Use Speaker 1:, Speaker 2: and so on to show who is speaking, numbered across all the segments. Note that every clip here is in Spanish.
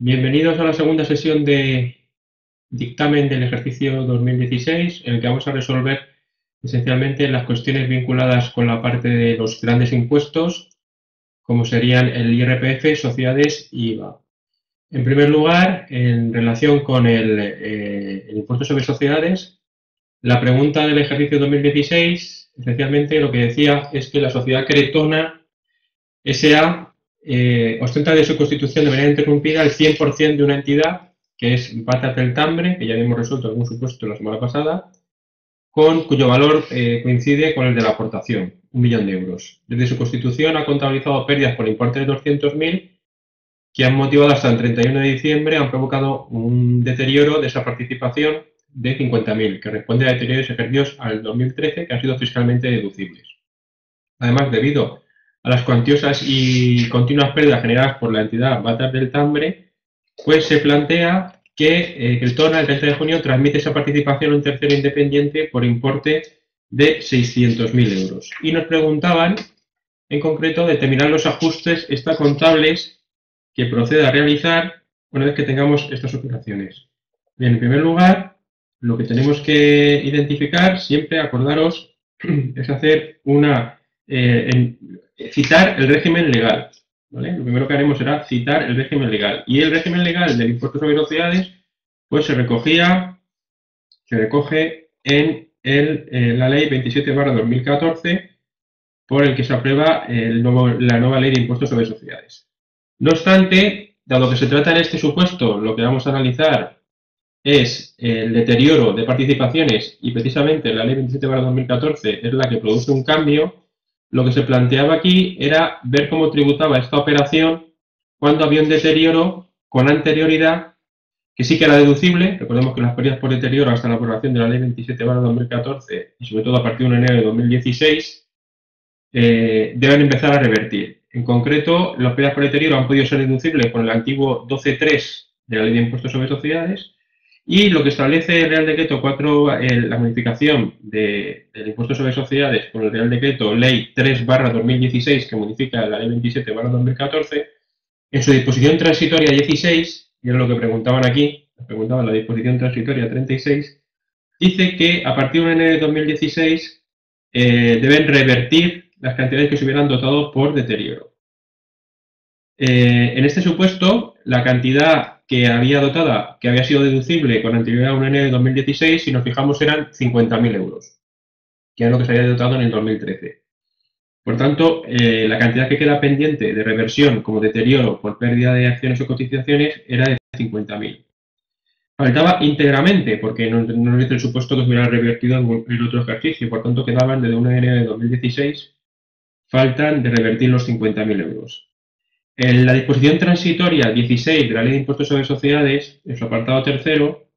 Speaker 1: Bienvenidos a la segunda sesión de dictamen del ejercicio 2016, en el que vamos a resolver esencialmente las cuestiones vinculadas con la parte de los grandes impuestos, como serían el IRPF, sociedades y IVA. En primer lugar, en relación con el impuesto sobre sociedades, la pregunta del ejercicio 2016, esencialmente lo que decía es que la sociedad Cretona S.A. Ostenta de su constitución de manera interrumpida el 100% de una entidad, que es Batas del Tambre, que ya habíamos resuelto algún supuesto la semana pasada, cuyo valor coincide con el de la aportación, 1.000.000 de euros. Desde su constitución ha contabilizado pérdidas por importe de 200.000 que han motivado hasta el 31 de diciembre, han provocado un deterioro de esa participación de 50.000, que responde a deterioros ejercidos al 2013 que han sido fiscalmente deducibles. Además, debido a las cuantiosas y continuas pérdidas generadas por la entidad Batas del Tambre, pues se plantea que Cretona, el 30 de junio, transmite esa participación a un tercero independiente por importe de 600.000 euros. Y nos preguntaban, en concreto, determinar los ajustes extracontables que proceda a realizar una vez que tengamos estas operaciones. Bien, en primer lugar, lo que tenemos que identificar, siempre acordaros, es hacer citar el régimen legal. ¿Vale? Lo primero que haremos será citar el régimen legal. Y el régimen legal del impuesto sobre sociedades, pues se recoge en la ley 27/2014, por el que se aprueba la nueva ley de impuestos sobre sociedades. No obstante, dado que se trata en este supuesto, lo que vamos a analizar es el deterioro de participaciones y precisamente la ley 27/2014 es la que produce un cambio. Lo que se planteaba aquí era ver cómo tributaba esta operación cuando había un deterioro con anterioridad, que sí que era deducible. Recordemos que las pérdidas por deterioro hasta la aprobación de la ley 27/2014 y sobre todo a partir de 1 de enero de 2016 deben empezar a revertir. En concreto, las pérdidas por deterioro han podido ser deducibles con el antiguo 12.3 de la ley de impuestos sobre sociedades. Y lo que establece el Real Decreto 4, la modificación del impuesto sobre sociedades con el Real Decreto Ley 3/2016, que modifica la Ley 27/2014, en su disposición transitoria 16, y es lo que preguntaban aquí, preguntaban la disposición transitoria 36, dice que a partir de enero de 2016 deben revertir las cantidades que se hubieran dotado por deterioro. En este supuesto, la cantidad que había dotada, que había sido deducible con anterioridad a 1 de enero de 2016, si nos fijamos, eran 50.000 euros, que era lo que se había dotado en el 2013. Por tanto, la cantidad que queda pendiente de reversión como deterioro por pérdida de acciones o cotizaciones era de 50.000. Faltaba íntegramente, porque no nos dice el supuesto que se hubiera revertido en otro ejercicio, por tanto quedaban desde 1 de enero de 2016, faltan de revertir los 50.000 euros. En la disposición transitoria 16 de la Ley de Impuestos sobre Sociedades, en su apartado tercero,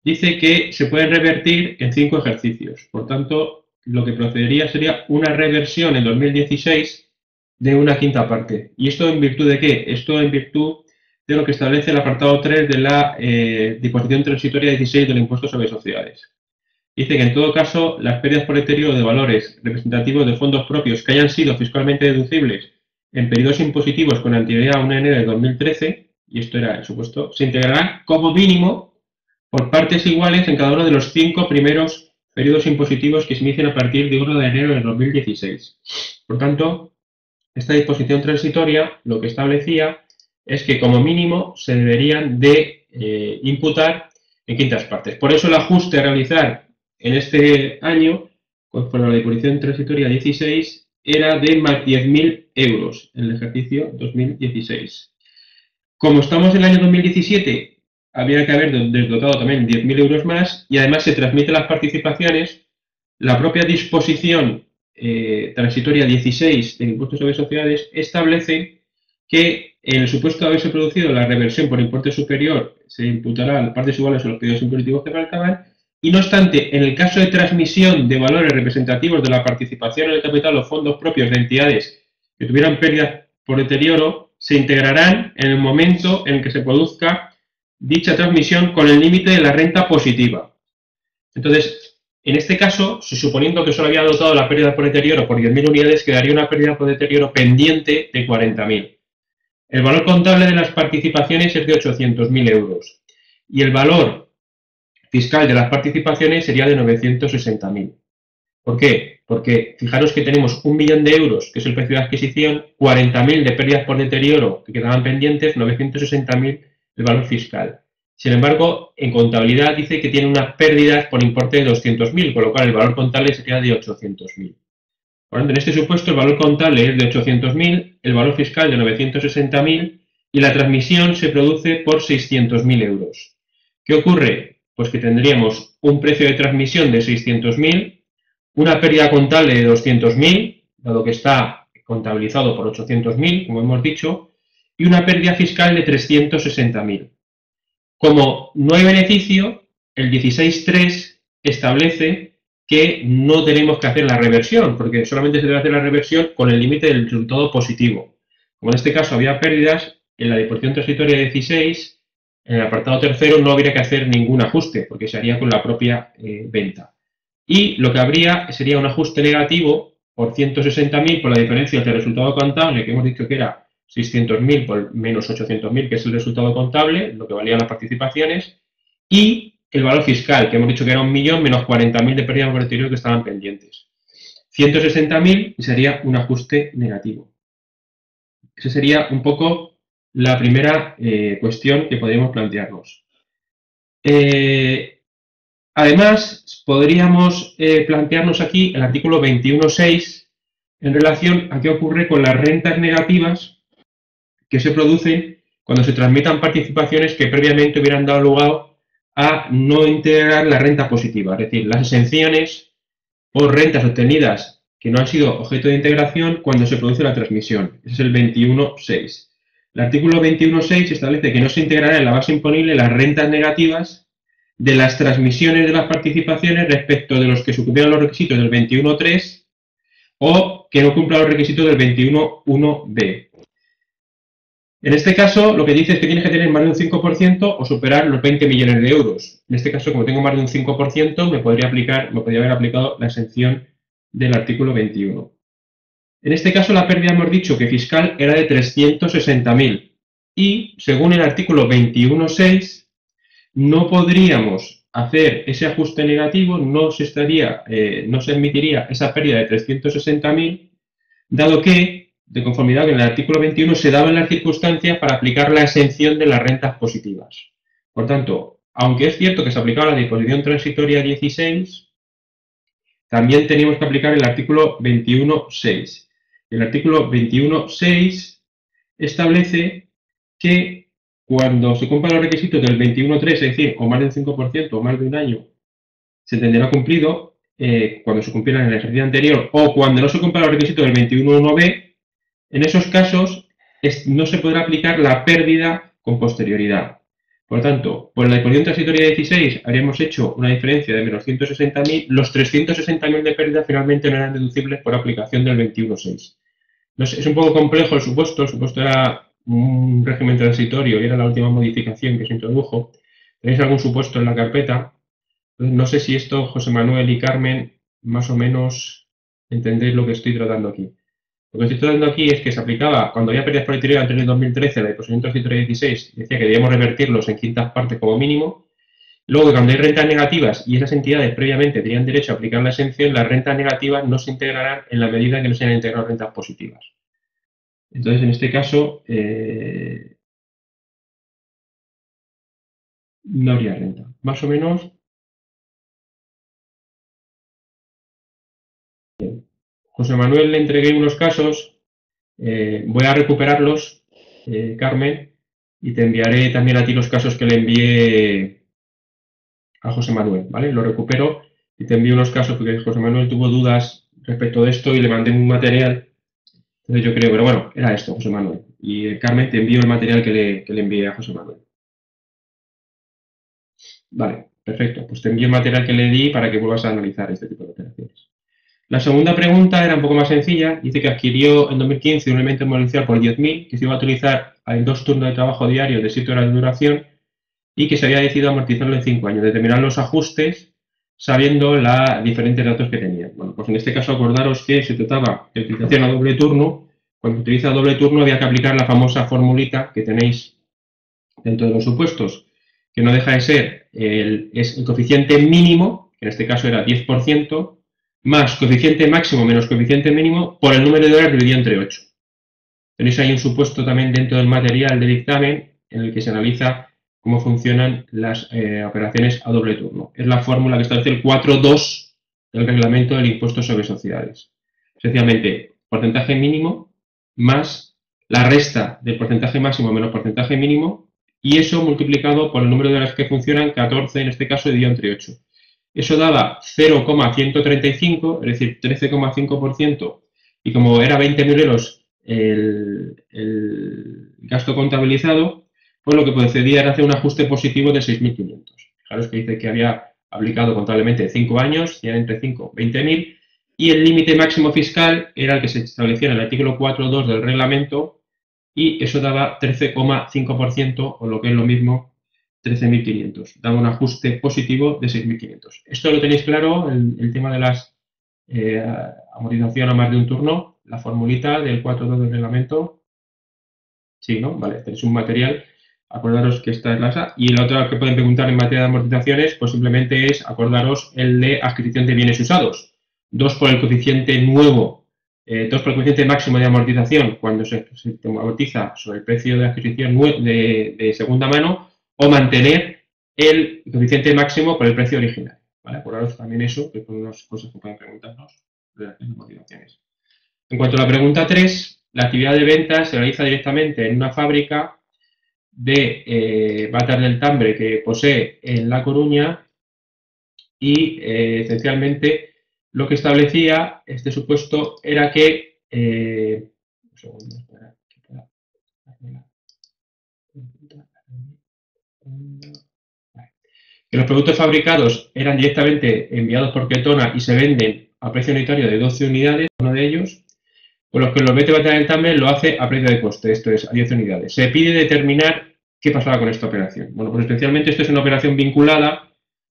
Speaker 1: dice que se pueden revertir en 5 ejercicios. Por tanto, lo que procedería sería una reversión en 2016 de una quinta parte. ¿Y esto en virtud de qué? Esto en virtud de lo que establece el apartado 3 de la disposición transitoria 16 del Impuesto sobre Sociedades. Dice que en todo caso las pérdidas por deterioro de valores representativos de fondos propios que hayan sido fiscalmente deducibles en periodos impositivos con anterioridad a 1 de enero de 2013, y esto era el supuesto, se integrarán como mínimo por partes iguales en cada uno de los 5 primeros periodos impositivos que se inician a partir de 1 de enero de 2016. Por tanto, esta disposición transitoria lo que establecía es que como mínimo se deberían de imputar en quintas partes. Por eso el ajuste a realizar en este año, conforme a la disposición transitoria 16, era de más 10.000 euros en el ejercicio 2016. Como estamos en el año 2017, habría que haber desdotado también 10.000 euros más y además se transmiten las participaciones. La propia disposición transitoria 16 del impuesto sobre sociedades establece que en el supuesto de haberse producido la reversión por importe superior se imputarán partes iguales a los periodos impositivos que faltaban. Y no obstante, en el caso de transmisión de valores representativos de la participación en el capital o fondos propios de entidades que tuvieran pérdidas por deterioro, se integrarán en el momento en que se produzca dicha transmisión con el límite de la renta positiva. Entonces, en este caso, suponiendo que solo había dotado la pérdida por deterioro por 10.000 unidades, quedaría una pérdida por deterioro pendiente de 40.000. El valor contable de las participaciones es de 800.000 euros y el valor fiscal de las participaciones sería de 960.000. ¿Por qué? Porque fijaros que tenemos 1 millón de euros, que es el precio de adquisición, 40.000 de pérdidas por deterioro que quedaban pendientes, 960.000 el valor fiscal. Sin embargo, en contabilidad dice que tiene unas pérdidas por importe de 200.000, con lo cual el valor contable sería de 800.000. Por lo tanto, en este supuesto el valor contable es de 800.000, el valor fiscal de 960.000 y la transmisión se produce por 600.000 euros. ¿Qué ocurre? Pues que tendríamos un precio de transmisión de 600.000, una pérdida contable de 200.000, dado que está contabilizado por 800.000, como hemos dicho, y una pérdida fiscal de 360.000. Como no hay beneficio, el 16.3 establece que no tenemos que hacer la reversión, porque solamente se debe hacer la reversión con el límite del resultado positivo. Como en este caso había pérdidas, en la disposición transitoria 16, en el apartado tercero no habría que hacer ningún ajuste, porque se haría con la propia venta. Y lo que habría sería un ajuste negativo por 160.000 por la diferencia entre el resultado contable, que hemos dicho que era 600.000 por menos 800.000, que es el resultado contable, lo que valían las participaciones, y el valor fiscal, que hemos dicho que era 1 millón menos 40.000 de pérdida por deterioro que estaban pendientes. 160.000 sería un ajuste negativo. Esa sería un poco la primera cuestión que podríamos plantearnos. Además, podríamos plantearnos aquí el artículo 21.6 en relación a qué ocurre con las rentas negativas que se producen cuando se transmitan participaciones que previamente hubieran dado lugar a no integrar la renta positiva, es decir, las exenciones por rentas obtenidas que no han sido objeto de integración cuando se produce la transmisión. Ese es el 21.6. El artículo 21.6 establece que no se integrará en la base imponible las rentas negativas de las transmisiones de las participaciones respecto de los que supieran los requisitos del 21.3 o que no cumplan los requisitos del 21.1b. En este caso, lo que dice es que tienes que tener más de un 5% o superar los 20 millones de euros. En este caso, como tengo más de un 5%, me podría haber aplicado la exención del artículo 21. En este caso, la pérdida hemos dicho que fiscal era de 360.000 y, según el artículo 21.6, no podríamos hacer ese ajuste negativo, no se admitiría esa pérdida de 360.000, dado que, de conformidad con el artículo 21, se daban las circunstancias para aplicar la exención de las rentas positivas. Por tanto, aunque es cierto que se aplicaba la disposición transitoria 16, también teníamos que aplicar el artículo 21.6. El artículo 21.6 establece que cuando se cumplan los requisitos del 21.3, es decir, o más del 5% o más de un año, se tendrá cumplido cuando se cumplieran en el ejercicio anterior o cuando no se cumplan los requisitos del 21.1b. En esos casos no se podrá aplicar la pérdida con posterioridad. Por lo tanto, por la disposición transitoria 16 habríamos hecho una diferencia de menos 160.000, los 360.000 de pérdida finalmente no eran deducibles por aplicación del 21.6. No sé, es un poco complejo el supuesto era un régimen transitorio y era la última modificación que se introdujo. ¿Tenéis algún supuesto en la carpeta? No sé si esto, José Manuel y Carmen, más o menos entendéis lo que estoy tratando aquí. Lo que estoy tratando aquí es que se aplicaba, cuando había pérdidas por deterioro antes del 2013, la disposición transitoria 16 decía que debíamos revertirlos en quintas partes como mínimo. Luego, cuando hay rentas negativas y esas entidades previamente tenían derecho a aplicar la exención, las rentas negativas no se integrarán en la medida en que no se hayan integrado rentas positivas. Entonces, en este caso, no habría renta. Más o menos. Bien. José Manuel le entregué unos casos, voy a recuperarlos, Carmen, y te enviaré también a ti los casos que le envié a José Manuel, ¿vale? Lo recupero y te envío unos casos porque José Manuel tuvo dudas respecto de esto y le mandé un material. Entonces yo creo, pero bueno, era esto, José Manuel. Y Carmen, te envío el material que le envié a José Manuel. Vale, perfecto. Pues te envío el material que le di para que vuelvas a analizar este tipo de operaciones. La segunda pregunta era un poco más sencilla. Dice que adquirió en 2015 un elemento inmobiliario por 10.000 que se iba a utilizar en 2 turnos de trabajo diario de 7 horas de duración y que se había decidido amortizarlo en 5 años, determinar los ajustes sabiendo los diferentes datos que tenían. Bueno, pues en este caso acordaros que se trataba de utilización a doble turno cuando se utiliza doble turno había que aplicar la famosa formulita que tenéis dentro de los supuestos, que no deja de ser es el coeficiente mínimo, que en este caso era 10%, más coeficiente máximo menos coeficiente mínimo por el número de horas dividido entre 8. Tenéis ahí un supuesto también dentro del material de dictamen en el que se analiza cómo funcionan las operaciones a doble turno. Es la fórmula que establece el 4.2 del reglamento del impuesto sobre sociedades. Sencillamente, porcentaje mínimo más la resta del porcentaje máximo menos porcentaje mínimo, y eso multiplicado por el número de horas que funcionan, 14 en este caso, dividido entre 8. Eso daba 0,135, es decir, 13,5%, y como era 20.000 euros el gasto contabilizado, pues lo que procedía era hacer un ajuste positivo de 6.500. Fijaros que dice que había aplicado contablemente 5 años, y eran entre 5 20.000, y el límite máximo fiscal era el que se establecía en el artículo 4.2 del reglamento, y eso daba 13,5%, o lo que es lo mismo, 13.500. Daba un ajuste positivo de 6.500. ¿Esto lo tenéis claro, el tema de las amortización a más de un turno? La formulita del 4.2 del reglamento. Sí, ¿no? Vale, tenéis un material. Acordaros que esta es la ASA. Y la otra que pueden preguntar en materia de amortizaciones, pues simplemente es acordaros el de adquisición de bienes usados. 2 por el coeficiente nuevo, 2 por el coeficiente máximo de amortización cuando se amortiza sobre el precio de adquisición de segunda mano, o mantener el coeficiente máximo por el precio original. ¿Vale? Acordaros también eso, que son unas cosas que pueden preguntarnos de las amortizaciones. En cuanto a la pregunta 3, la actividad de ventas se realiza directamente en una fábrica de batas del Tambre que posee en La Coruña, y esencialmente lo que establecía este supuesto era que que los productos fabricados eran directamente enviados por Ketona y se venden a precio unitario de 12 unidades, uno de ellos, por los que los vete batas del Tambre lo hace a precio de coste, esto es, a 10 unidades. Se pide determinar qué pasaba con esta operación. Bueno, pues especialmente esto es una operación vinculada,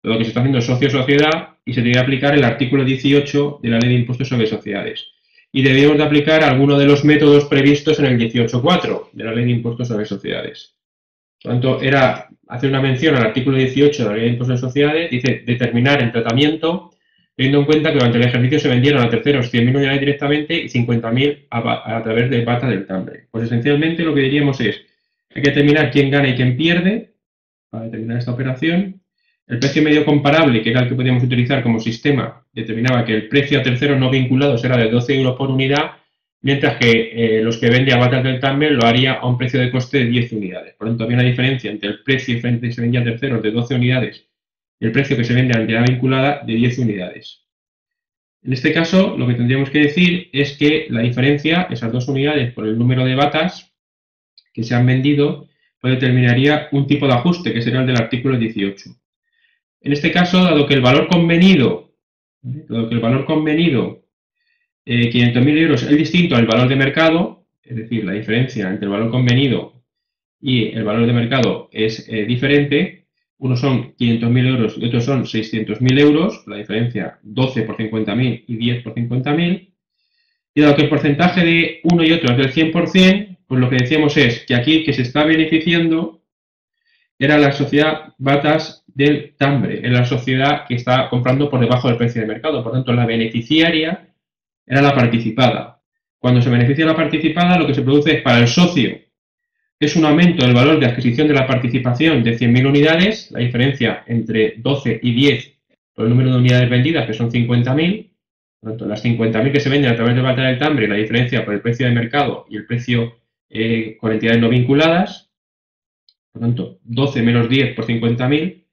Speaker 1: lo que se está haciendo es socio-sociedad, y se debe aplicar el artículo 18 de la Ley de Impuestos sobre Sociedades. Y debemos de aplicar alguno de los métodos previstos en el 18.4 de la Ley de Impuestos sobre Sociedades. Por lo tanto, era hacer una mención al artículo 18 de la Ley de Impuestos sobre Sociedades, dice determinar el tratamiento, teniendo en cuenta que durante el ejercicio se vendieron a terceros 100.000 unidades directamente y 50.000 a través de bata del Tambre. Pues esencialmente lo que diríamos es, hay que determinar quién gana y quién pierde para determinar esta operación. El precio medio comparable, que era el que podíamos utilizar como sistema, determinaba que el precio a terceros no vinculados era de 12 euros por unidad, mientras que los que vende a batas del Tambre lo haría a un precio de coste de 10 unidades. Por lo tanto, había una diferencia entre el precio que se vendía a terceros de 12 unidades y el precio que se vende a la entidad vinculada de 10 unidades. En este caso, lo que tendríamos que decir es que la diferencia, esas 2 unidades por el número de batas que se han vendido, pues determinaría un tipo de ajuste, que sería el del artículo 18. En este caso, dado que el valor convenido, 500.000 euros, es distinto al valor de mercado, es decir, la diferencia entre el valor convenido y el valor de mercado es diferente, unos son 500.000 euros y otros son 600.000 euros, la diferencia 12 por 50.000 y 10 por 50.000, y dado que el porcentaje de uno y otro es del 100%, pues lo que decíamos es que aquí que se está beneficiando era la sociedad Batas del Tambre, era la sociedad que está comprando por debajo del precio de mercado, por tanto la beneficiaria era la participada. Cuando se beneficia la participada, lo que se produce es para el socio es un aumento del valor de adquisición de la participación de 100.000 unidades, la diferencia entre 12 y 10 por el número de unidades vendidas, que son 50.000. Por lo tanto, las 50.000 que se venden a través de Batas del Tambre, la diferencia por el precio de mercado y el precio con entidades no vinculadas, por lo tanto, 12 menos 10 por 50.000,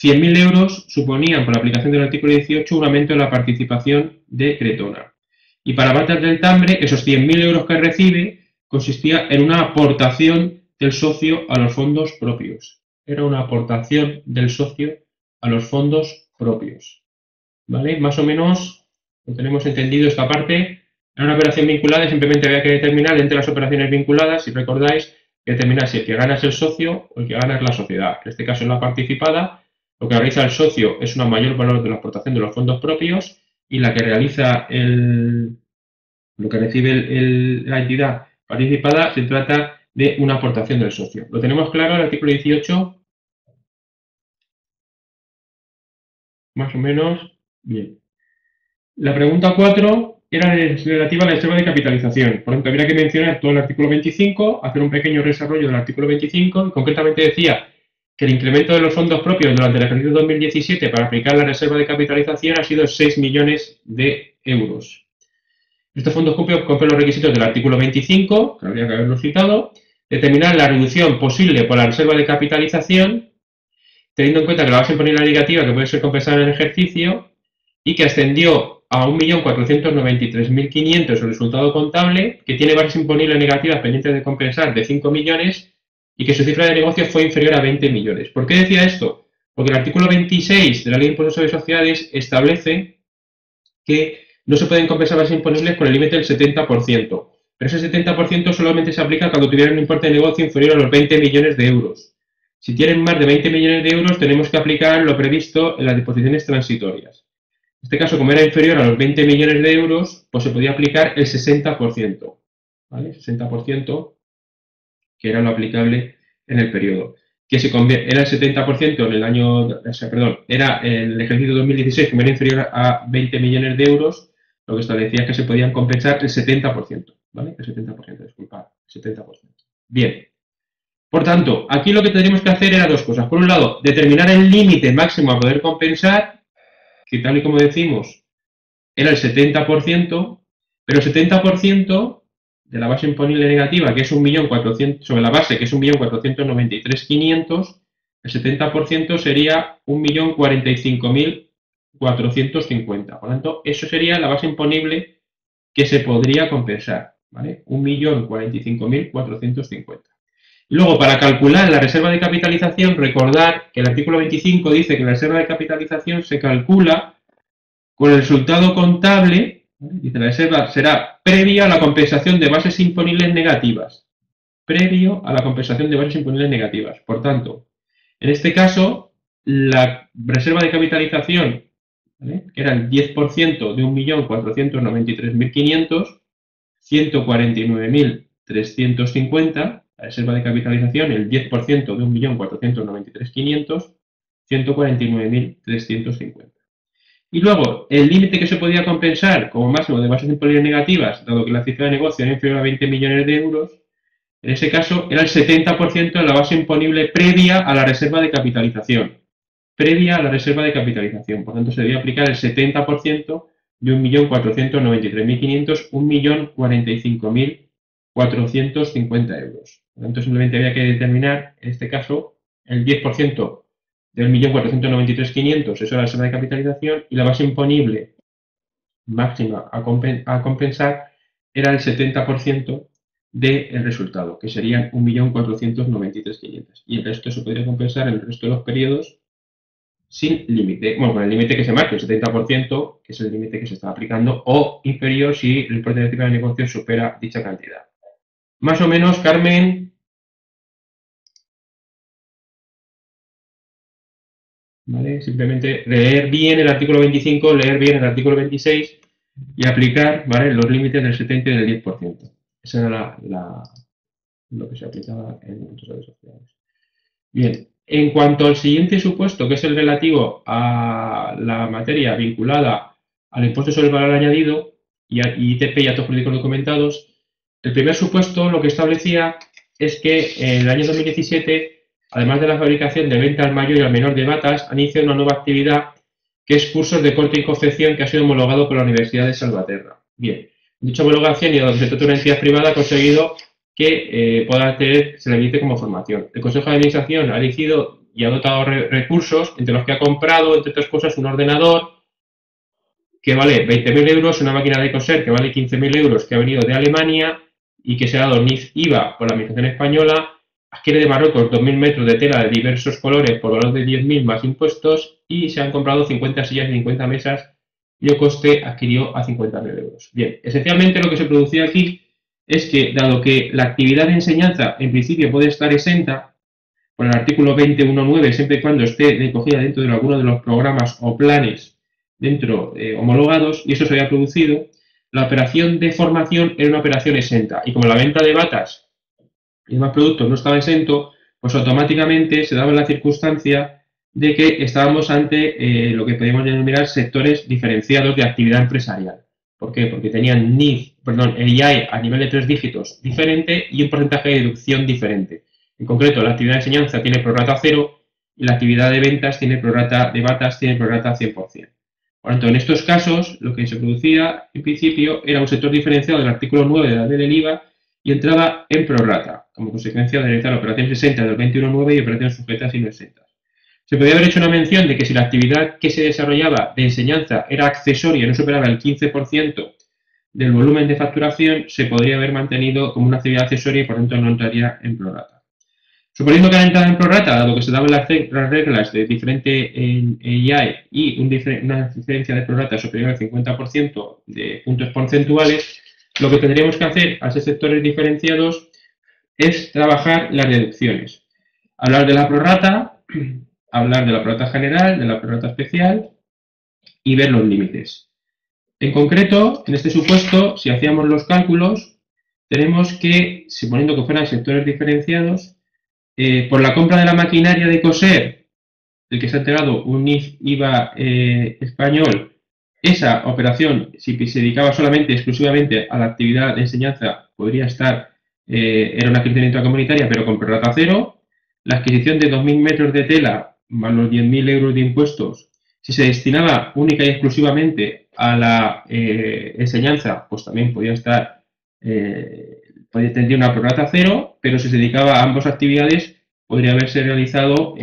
Speaker 1: 100.000 euros suponían, por la aplicación del artículo 18, un aumento de la participación de Cretona. Y para Batas del Tambre, esos 100.000 euros que recibe consistía en una aportación del socio a los fondos propios. Era una aportación del socio a los fondos propios. ¿Vale? Más o menos lo tenemos entendido esta parte. Era una operación vinculada y simplemente había que determinar entre las operaciones vinculadas, si recordáis, que determinar si el que gana es el socio o el que gana es la sociedad. En este caso es la participada. Lo que realiza el socio es un mayor valor de la aportación de los fondos propios, y la que realiza Lo que recibe la entidad participada se trata de una aportación del socio. ¿Lo tenemos claro el artículo 18? Más o menos. Bien. La pregunta 4 era relativa a la reserva de capitalización. Por lo tanto, habría que mencionar todo el artículo 25, hacer un pequeño desarrollo del artículo 25, y concretamente decía que el incremento de los fondos propios durante el ejercicio 2017 para aplicar la reserva de capitalización ha sido 6 millones de euros. Estos fondos cumplen los requisitos del artículo 25, que habría que haberlo citado, determinar la reducción posible por la reserva de capitalización, teniendo en cuenta que la base imponible negativa que puede ser compensada en el ejercicio y que ascendió a 1.493.500 el resultado contable, que tiene bases imponibles negativas pendientes de compensar de 5 millones y que su cifra de negocio fue inferior a 20 millones. ¿Por qué decía esto? Porque el artículo 26 de la Ley de Impuestos sobre Sociedades establece que no se pueden compensar bases imponibles con el límite del 70%. Pero ese 70% solamente se aplica cuando tuvieran un importe de negocio inferior a los 20 millones de euros. Si tienen más de 20 millones de euros, tenemos que aplicar lo previsto en las disposiciones transitorias. En este caso, como era inferior a los 20 millones de euros, pues se podía aplicar el 60%. ¿Vale? 60%, que era lo aplicable en el periodo. Que era el 70% en el año, o sea, perdón, era en el ejercicio 2016, como era inferior a 20 millones de euros, lo que establecía es que se podían compensar el 70%. ¿Vale? El 70%, disculpad, el 70%. Bien. Por tanto, aquí lo que tendríamos que hacer era dos cosas. Por un lado, determinar el límite máximo a poder compensar, que tal y como decimos, era el 70%, pero el 70% de la base imponible negativa, que es 1.400.000, sobre la base, que es 1.493.500, el 70% sería 1.045.450. Por lo tanto, eso sería la base imponible que se podría compensar, ¿vale? 1.045.450. Y luego, para calcular la reserva de capitalización, recordar que el artículo 25 dice que la reserva de capitalización se calcula con el resultado contable, dice la reserva será previa a la compensación de bases imponibles negativas. Previo a la compensación de bases imponibles negativas. Por tanto, en este caso, la reserva de capitalización, ¿vale?, que era el 10% de 1.493.500, 149.350, la reserva de capitalización, el 10% de 1.493.500, 149.350. Y luego, el límite que se podía compensar como máximo de bases imponibles negativas, dado que la cifra de negocio era inferior a 20 millones de euros, en ese caso era el 70% de la base imponible previa a la reserva de capitalización. Previa a la reserva de capitalización. Por tanto, se debía aplicar el 70% de 1.493.500, 1.045.450 euros. Por tanto, simplemente había que determinar, en este caso, el 10% del 1.493.500, eso era la reserva de capitalización, y la base imponible máxima a compensar era el 70% del resultado, que serían 1.493.500. Y el resto se podría compensar en el resto de los periodos sin límite, bueno, con el límite que se marque, el 70%, que es el límite que se está aplicando, o inferior si el importe de de negocio supera dicha cantidad. Más o menos, Carmen. ¿Vale? Simplemente leer bien el artículo 25, leer bien el artículo 26 y aplicar, ¿vale?, los límites del 70 y del 10%. Esa era lo que se aplicaba en impuestos de sociedades. Bien, en cuanto al siguiente supuesto, que es el relativo a la materia vinculada al impuesto sobre el valor añadido y ITP y actos jurídicos documentados, el primer supuesto lo que establecía es que en el año 2017, además de la fabricación de venta al mayor y al menor de batas, han iniciado una nueva actividad que es cursos de corte y confección, que ha sido homologado por la Universidad de Salvaterra. Bien, dicha homologación y dado que se trata de una entidad privada ha conseguido que se le admite como formación. El Consejo de Administración ha elegido y ha dotado recursos, entre los que ha comprado, entre otras cosas, un ordenador que vale 20.000 euros, una máquina de coser que vale 15.000 euros, que ha venido de Alemania y que se ha dado NIF IVA por la Administración Española, adquiere de Marruecos 2.000 metros de tela de diversos colores por valor de 10.000 más impuestos, y se han comprado 50 sillas y 50 mesas y el coste adquirió a 50.000 euros. Bien, esencialmente lo que se producía aquí es que, dado que la actividad de enseñanza en principio puede estar exenta por el artículo 20.1.9, siempre y cuando esté recogida dentro de alguno de los programas o planes homologados, y eso se había producido, la operación de formación era una operación exenta. Y como la venta de batas y demás productos no estaba exento, pues automáticamente se daba la circunstancia de que estábamos ante lo que podríamos denominar sectores diferenciados de actividad empresarial. ¿Por qué? Porque tenían EI a nivel de 3 dígitos diferente y un porcentaje de deducción diferente. En concreto, la actividad de enseñanza tiene prorrata 0 y la actividad de ventas tiene prorrata de batas tiene prorrata 100%. Por lo tanto, en estos casos, lo que se producía en principio era un sector diferenciado del artículo 9 de la ley del IVA y entraba en prorrata, como consecuencia de realizar operaciones exentas del 21.9 y operaciones sujetas y no exentas. Se podría haber hecho una mención de que si la actividad que se desarrollaba de enseñanza era accesoria y no superaba el 15% del volumen de facturación, se podría haber mantenido como una actividad accesoria y por tanto no entraría en prorrata. Suponiendo que ha entrado en prorrata, dado que se daban las reglas de diferente en EI y una diferencia de prorrata superior al 50% de puntos porcentuales, lo que tendríamos que hacer a esos sectores diferenciados es trabajar las deducciones. Hablar de la prorrata, hablar de la prorrata general, de la prorrata especial y ver los límites. En concreto, en este supuesto, si hacíamos los cálculos, tenemos que, suponiendo que fueran sectores diferenciados, por la compra de la maquinaria de coser, del que se ha entregado un IVA español, esa operación, si se dedicaba solamente, exclusivamente a la actividad de enseñanza, podría estar, era una actividad intracomunitaria, pero con prorrata 0. La adquisición de 2.000 metros de tela, más los 10.000 euros de impuestos, si se destinaba única y exclusivamente a la enseñanza, pues también podía estar, tendría una prorrata 0, pero si se dedicaba a ambas actividades, podría haberse realizado,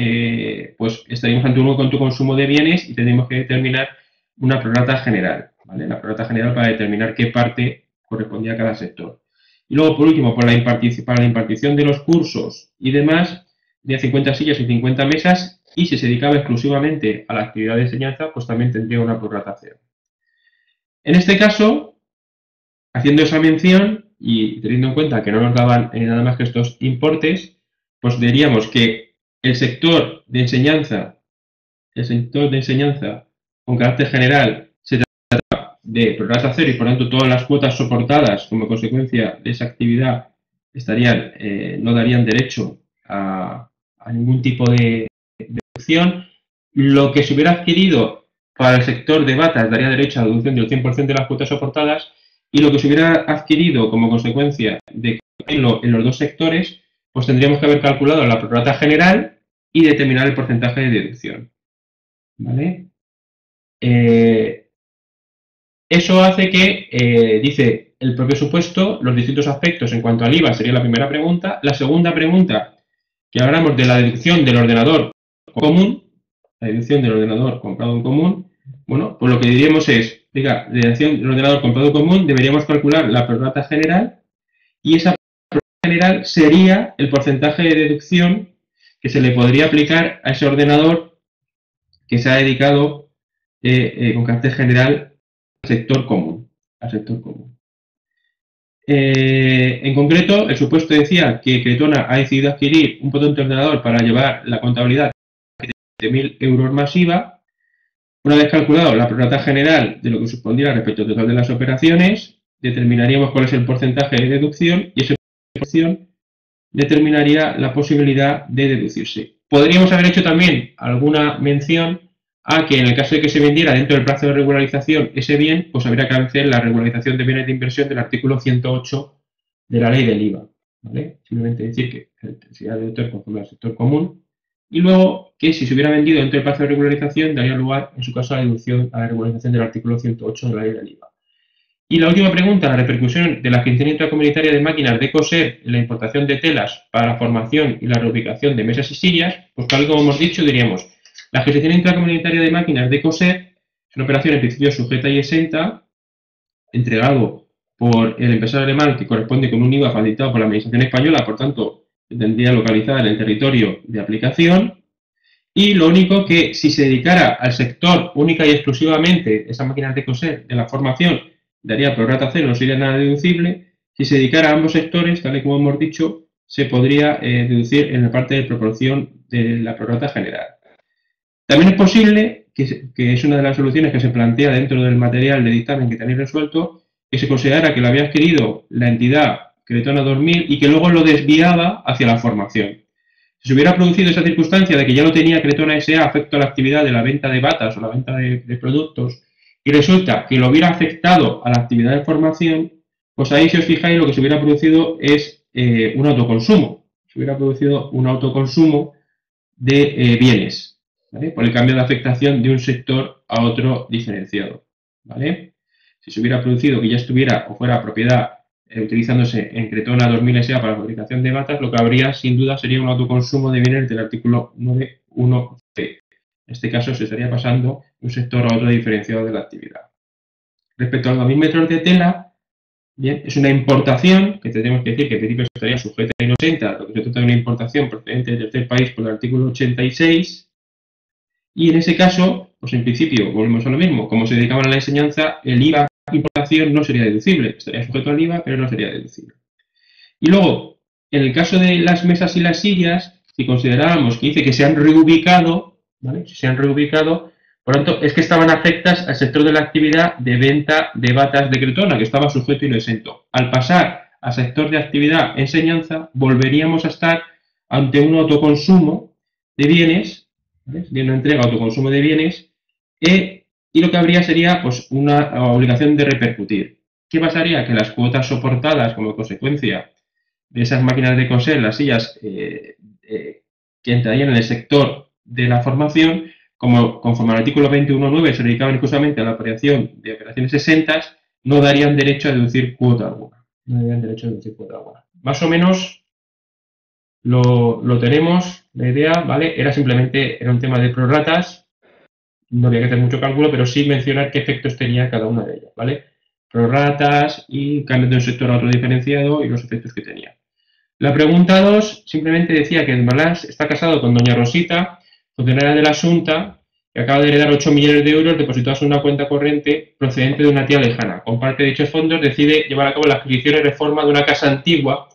Speaker 1: pues estaríamos ante un consumo de bienes y tendríamos que determinar una prorrata general, ¿vale? La prorrata general para determinar qué parte correspondía a cada sector. Y luego, por último, para la impartición de los cursos y demás, de 50 sillas y 50 mesas, y si se dedicaba exclusivamente a la actividad de enseñanza, pues también tendría una prorrata 0. En este caso, haciendo esa mención y teniendo en cuenta que no nos daban nada más que estos importes, pues diríamos que el sector de enseñanza con carácter general se trata de prorrata 0 y por tanto todas las cuotas soportadas como consecuencia de esa actividad estarían, no darían derecho a ningún tipo de deducción. Lo que se hubiera adquirido para el sector de batas daría derecho a la deducción del 100% de las cuotas soportadas y lo que se hubiera adquirido como consecuencia de en los dos sectores, pues tendríamos que haber calculado la prorrata general y determinar el porcentaje de deducción. ¿Vale? Eso hace que, dice el propio supuesto, los distintos aspectos en cuanto al IVA sería la primera pregunta. La segunda pregunta, que hablamos de la deducción del ordenador común, la deducción del ordenador comprado en común, bueno, pues lo que diríamos es, la deducción del ordenador comprado en común, deberíamos calcular la prorrata general y esa prorrata general sería el porcentaje de deducción que se le podría aplicar a ese ordenador que se ha dedicado con carácter general al sector común. En concreto, el supuesto decía que Cretona ha decidido adquirir un potente ordenador para llevar la contabilidad de 1.000 euros más IVA. Una vez calculado la prorrata general de lo que supondría respecto al total de las operaciones, determinaríamos cuál es el porcentaje de deducción y esa deducción determinaría la posibilidad de deducirse. Podríamos haber hecho también alguna mención a que en el caso de que se vendiera dentro del plazo de regularización ese bien, pues habría que hacer la regularización de bienes de inversión del artículo 108 de la ley del IVA. ¿Vale? Simplemente decir que la intensidad de deductor conforme al sector común y luego que si se hubiera vendido dentro del plazo de regularización daría lugar, en su caso, a la deducción a la regularización del artículo 108 de la ley del IVA. Y la última pregunta, la repercusión de la adquisición intracomunitaria de máquinas de coser en la importación de telas para la formación y la reubicación de mesas y sillas, pues tal como hemos dicho, diríamos, la adquisición intracomunitaria de máquinas de coser es una operación en principio sujeta y exenta, entregado por el empresario alemán que corresponde con un IVA facilitado por la Administración española, por tanto, tendría localizada en el territorio de aplicación. Y lo único que si se dedicara al sector única y exclusivamente esas máquinas de coser de la formación, daría prorrata 0, no sería nada deducible. Si se dedicara a ambos sectores, tal y como hemos dicho, se podría deducir en la parte de proporción de la prorrata general. También es posible, que es una de las soluciones que se plantea dentro del material de dictamen que tenéis resuelto, que se considerara que lo había adquirido la entidad Cretona 2000 y que luego lo desviaba hacia la formación. Si se hubiera producido esa circunstancia de que ya lo tenía Cretona S.A. afecto a la actividad de la venta de batas o la venta de productos, y resulta que lo hubiera afectado a la actividad de formación, pues ahí, si os fijáis, lo que se hubiera producido es un autoconsumo. Se hubiera producido un autoconsumo de bienes, ¿vale? Por el cambio de afectación de un sector a otro diferenciado, ¿vale? Si se hubiera producido que ya estuviera o fuera propiedad utilizándose en Cretona 2000 S.A. para la fabricación de batas, lo que habría sin duda sería un autoconsumo de bienes del artículo 9.1c. En este caso se estaría pasando de un sector a otro diferenciado de la actividad. Respecto a los 2.000 metros de tela, bien, es una importación que tendríamos que decir que en principio estaría sujeta a IN 80, lo que se trata de una importación procedente del tercer país por el artículo 86, y en ese caso, pues en principio, volvemos a lo mismo, como se dedicaban a la enseñanza, el IVA de importación no sería deducible, estaría sujeto al IVA, pero no sería deducible. Y luego, en el caso de las mesas y las sillas, si considerábamos que dice que se han reubicado, ¿vale? Si se han reubicado, por lo tanto, es que estaban afectas al sector de la actividad de venta de batas de Cretona, que estaba sujeto y no exento. Al pasar al sector de actividad enseñanza, volveríamos a estar ante un autoconsumo de bienes, ¿vale? De una entrega autoconsumo de bienes, y lo que habría sería pues, una obligación de repercutir. ¿Qué pasaría? Que las cuotas soportadas como consecuencia de esas máquinas de coser, las sillas que entrarían en el sector de la formación, como conforme al artículo 21.9 se dedicaban exclusivamente a la operación de operaciones exentas, no darían derecho a deducir cuota alguna. No darían derecho a deducir cuota alguna. Más o menos lo tenemos, la idea, ¿vale? Era un tema de prorratas, no había que hacer mucho cálculo, pero sí mencionar qué efectos tenía cada una de ellas, ¿vale? Prorratas y cambios de un sector a otro diferenciado y los efectos que tenía. La pregunta 2 simplemente decía que el Balás está casado con doña Rosita, funcionaria de la Asunta, que acaba de heredar 8 millones de euros depositados en una cuenta corriente procedente de una tía lejana. Con parte de dichos fondos decide llevar a cabo la adquisición y reforma de una casa antigua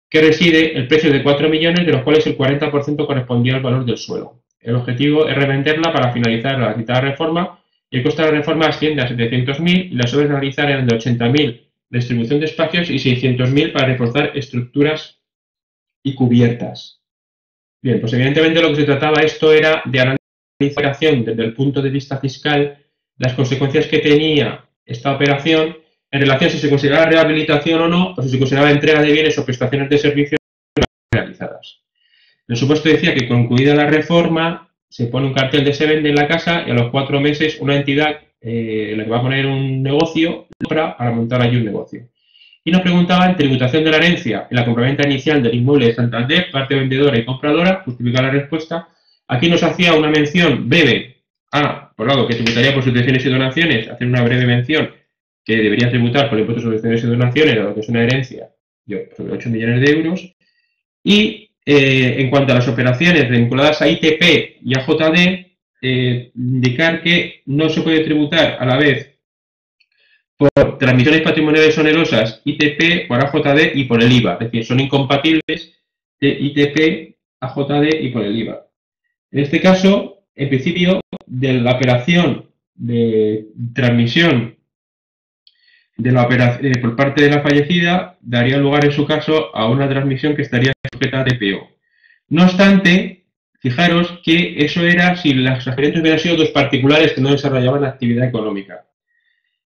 Speaker 1: que reside el precio de 4 millones, de los cuales el 40% correspondía al valor del suelo. El objetivo es revenderla para finalizar la citada reforma y el coste de la reforma asciende a 700.000 y las obras a realizar eran de 80.000 de distribución de espacios y 600.000 para reforzar estructuras y cubiertas. Bien, pues evidentemente lo que se trataba esto era de analizar desde el punto de vista fiscal las consecuencias que tenía esta operación en relación a si se consideraba rehabilitación o no, o si se consideraba entrega de bienes o prestaciones de servicios realizadas. El supuesto decía que concluida la reforma se pone un cartel de se vende en la casa y a los 4 meses una entidad la que va a poner un negocio compra para montar allí un negocio. Y nos preguntaban tributación de la herencia en la compraventa inicial del inmueble de Santander, parte vendedora y compradora, justifica la respuesta. Aquí nos hacía una mención breve por lado, que tributaría por sucesiones y donaciones, hacer una breve mención que debería tributar por el impuesto sobre sucesiones y donaciones, a lo que es una herencia, sobre 8 millones de euros. Y en cuanto a las operaciones vinculadas a ITP y a JD, indicar que no se puede tributar a la vez por transmisiones patrimoniales onerosas ITP, por AJD y por el IVA. Es decir, son incompatibles de ITP, AJD y por el IVA. En este caso, en principio, de la operación de transmisión por parte de la fallecida, daría lugar en su caso a una transmisión que estaría sujeta a TPO. No obstante, fijaros que eso era si las transferencias hubieran sido dos particulares que no desarrollaban actividad económica.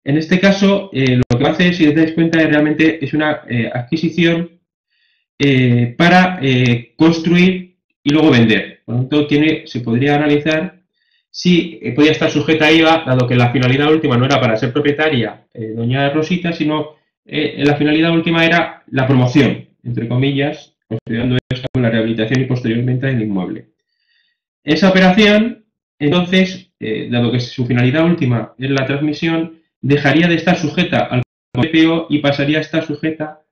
Speaker 1: En este caso, lo que hace, si os dais cuenta, realmente es una adquisición para construir y luego vender. Por lo tanto, se podría analizar si podía estar sujeta a IVA, dado que la finalidad última no era para ser propietaria doña Rosita, sino la finalidad última era la promoción, entre comillas, considerando esto como la rehabilitación y posteriormente el inmueble. Esa operación, entonces, dado que su finalidad última es la transmisión, dejaría de estar sujeta al TPO y pasaría a estar sujeta,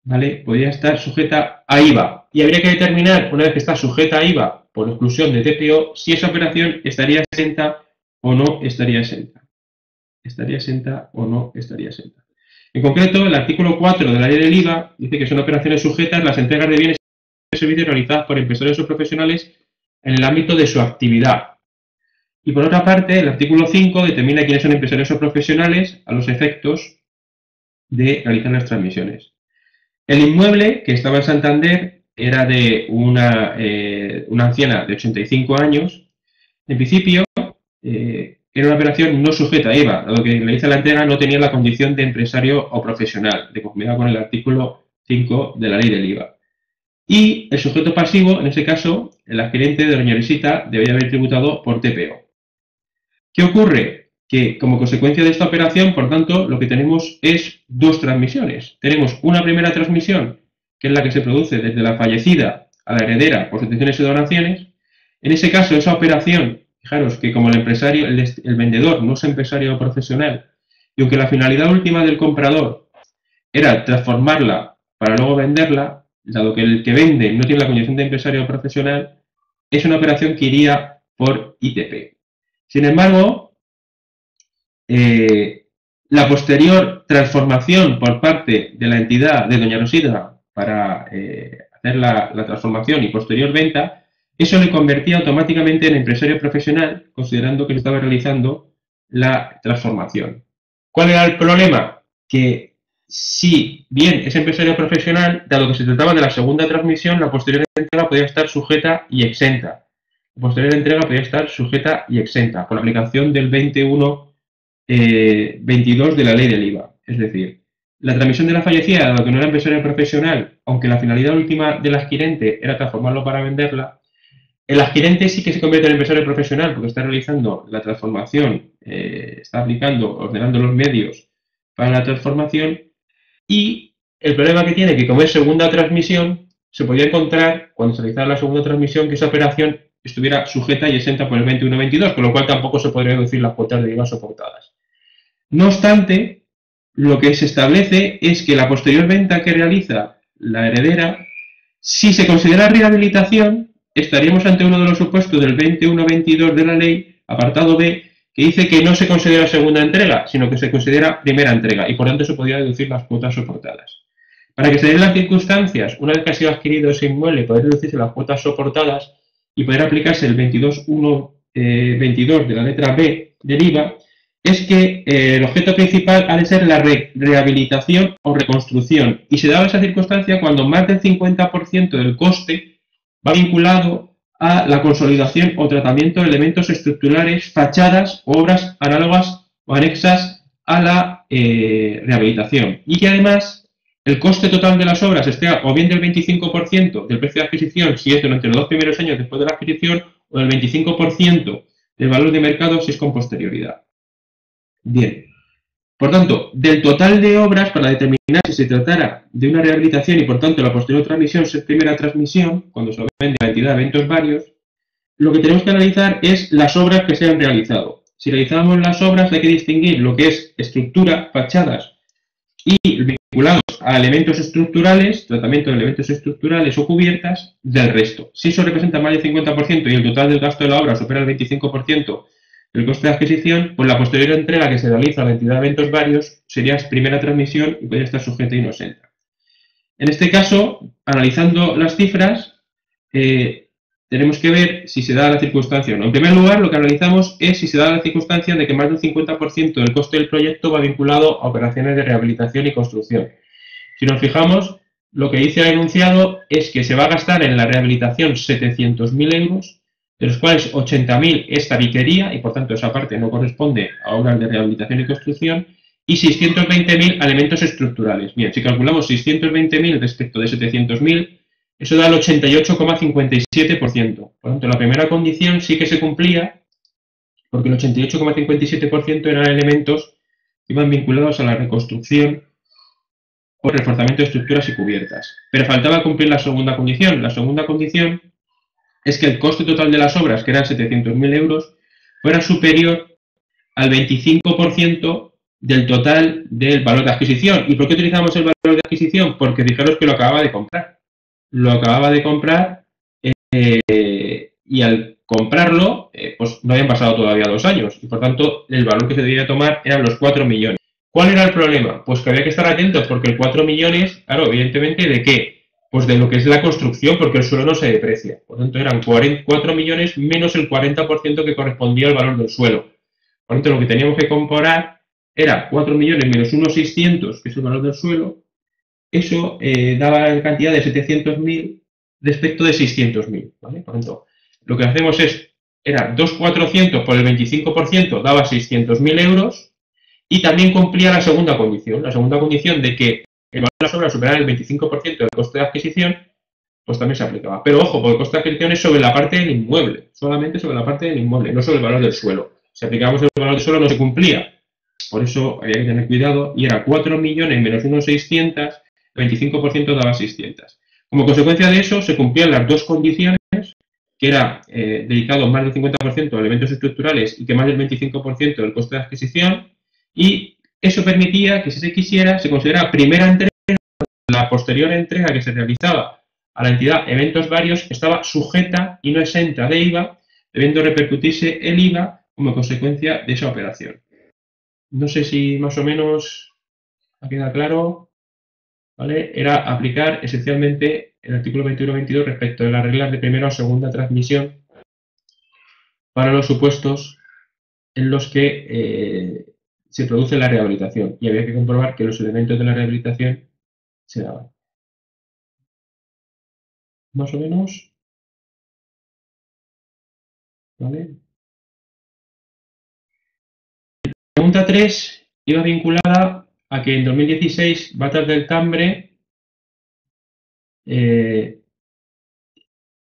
Speaker 1: ¿vale? Podría estar sujeta a IVA. Y habría que determinar, una vez que está sujeta a IVA por exclusión de TPO, si esa operación estaría exenta o no estaría exenta. Estaría exenta o no estaría exenta. En concreto, el artículo 4 de la ley del IVA dice que son operaciones sujetas las entregas de bienes y servicios realizadas por empresarios o profesionales en el ámbito de su actividad. Y por otra parte, el artículo 5 determina quiénes son empresarios o profesionales a los efectos de realizar las transmisiones. El inmueble, que estaba en Santander, era de una anciana de 85 años. En principio, era una operación no sujeta a IVA, dado que le hizo la entrega no tenía la condición de empresario o profesional, de conformidad con el artículo 5 de la ley del IVA. Y el sujeto pasivo, en ese caso, el adquirente de doña Visita, debería haber tributado por TPO. ¿Qué ocurre? Que como consecuencia de esta operación, por tanto, lo que tenemos es dos transmisiones. Tenemos una primera transmisión, que es la que se produce desde la fallecida a la heredera por sucesiones y donaciones. En ese caso, esa operación, fijaros que como el empresario, el vendedor no es empresario profesional, y aunque la finalidad última del comprador era transformarla para luego venderla, dado que el que vende no tiene la condición de empresario profesional, es una operación que iría por ITP. Sin embargo, la posterior transformación por parte de la entidad de doña Rosita para hacer la transformación y posterior venta, eso le convertía automáticamente en empresario profesional, considerando que se estaba realizando la transformación. ¿Cuál era el problema? Que si bien es empresario profesional, dado que se trataba de la segunda transmisión, la posterior entrega podía estar sujeta y exenta. La posterior entrega podía estar sujeta y exenta por la aplicación del 21.22 de la ley del IVA. Es decir, la transmisión de la fallecida, dado que no era empresario profesional, aunque la finalidad última del adquirente era transformarlo para venderla, el adquirente sí que se convierte en empresario profesional porque está realizando la transformación, está aplicando, ordenando los medios para la transformación, y el problema que tiene, que como es segunda transmisión, se podía encontrar, cuando se realizara la segunda transmisión, que esa operación estuviera sujeta y exenta por el 21.22, con lo cual tampoco se podría reducir las cuotas de IVA soportadas. No obstante, lo que se establece es que la posterior venta que realiza la heredera, si se considera rehabilitación, estaríamos ante uno de los supuestos del 21.22 de la ley, apartado B, que dice que no se considera segunda entrega, sino que se considera primera entrega, y por tanto se podría deducir las cuotas soportadas. Para que se den las circunstancias, una vez que ha sido adquirido ese inmueble, poder deducirse las cuotas soportadas y poder aplicarse el 22.1.22 de la letra B del IVA, es que el objeto principal ha de ser la rehabilitación o reconstrucción, y se da esa circunstancia cuando más del 50% del coste va vinculado a la consolidación o tratamiento de elementos estructurales, fachadas o obras análogas o anexas a la rehabilitación, y que además el coste total de las obras esté o bien del 25% del precio de adquisición si es durante los 2 primeros años después de la adquisición, o del 25% del valor de mercado si es con posterioridad. Bien, por tanto, del total de obras, para determinar si se tratara de una rehabilitación y por tanto la posterior transmisión es primera transmisión, cuando se vende la entidad de eventos varios, lo que tenemos que analizar es las obras que se han realizado. Si realizamos las obras hay que distinguir lo que es estructura, fachadas y vinculados a elementos estructurales, tratamiento de elementos estructurales o cubiertas, del resto. Si eso representa más del 50% y el total del gasto de la obra supera el 25% del coste de adquisición, pues la posterior entrega que se realiza a la entidad de eventos varios sería primera transmisión y podría estar sujeta y no exenta. En este caso, analizando las cifras, tenemos que ver si se da la circunstancia o no. En primer lugar, lo que analizamos es si se da la circunstancia de que más del 50% del coste del proyecto va vinculado a operaciones de rehabilitación y construcción. Si nos fijamos, lo que dice el enunciado es que se va a gastar en la rehabilitación 700.000 euros, de los cuales 80.000 es tabiquería y por tanto esa parte no corresponde a obras de rehabilitación y construcción, y 620.000 a elementos estructurales. Bien, si calculamos 620.000 respecto de 700.000, eso da el 88,57%. Por tanto, la primera condición sí que se cumplía, porque el 88,57% eran elementos que iban vinculados a la reconstrucción o reforzamiento de estructuras y cubiertas. Pero faltaba cumplir la segunda condición. La segunda condición es que el coste total de las obras, que eran 700.000 euros, fuera superior al 25% del total del valor de adquisición. ¿Y por qué utilizamos el valor de adquisición? Porque fijaros que lo acababa de comprar. Lo acababa de comprar y al comprarlo, pues no habían pasado todavía 2 años. Y por tanto, el valor que se debía tomar eran los 4 millones. ¿Cuál era el problema? Pues que había que estar atentos porque el 4 millones, claro, evidentemente, ¿de qué? Pues de lo que es la construcción, porque el suelo no se deprecia. Por tanto, eran 4 millones menos el 40% que correspondía al valor del suelo. Por tanto, lo que teníamos que comparar era 4 millones menos 1.600.000, que es el valor del suelo, eso daba la cantidad de 700.000 respecto de 600.000, ¿vale? Por tanto, lo que hacemos era 2.400 por el 25%, daba 600.000 euros, y también cumplía la segunda condición de que el valor de las obras superara el 25% del coste de adquisición, pues también se aplicaba. Pero ojo, porque el coste de adquisición es sobre la parte del inmueble, solamente sobre la parte del inmueble, no sobre el valor del suelo. Si aplicábamos el valor del suelo no se cumplía. Por eso había que tener cuidado y era 4 millones menos unos 600, el 25% daba 600. Como consecuencia de eso se cumplían las dos condiciones, que era dedicado más del 50% a elementos estructurales y que más del 25% del coste de adquisición, y eso permitía que si se quisiera se considerara primera entrega, la posterior entrega que se realizaba a la entidad eventos varios estaba sujeta y no exenta de IVA, debiendo repercutirse el IVA como consecuencia de esa operación. No sé si más o menos ha quedado claro, ¿vale? Era aplicar esencialmente el artículo 21-22 respecto de las reglas de primera o segunda transmisión para los supuestos en los que se produce la rehabilitación y había que comprobar que los elementos de la rehabilitación se daban. Más o menos, ¿vale? Pregunta 3 iba vinculada a que en 2016 Batas del Cambre tiene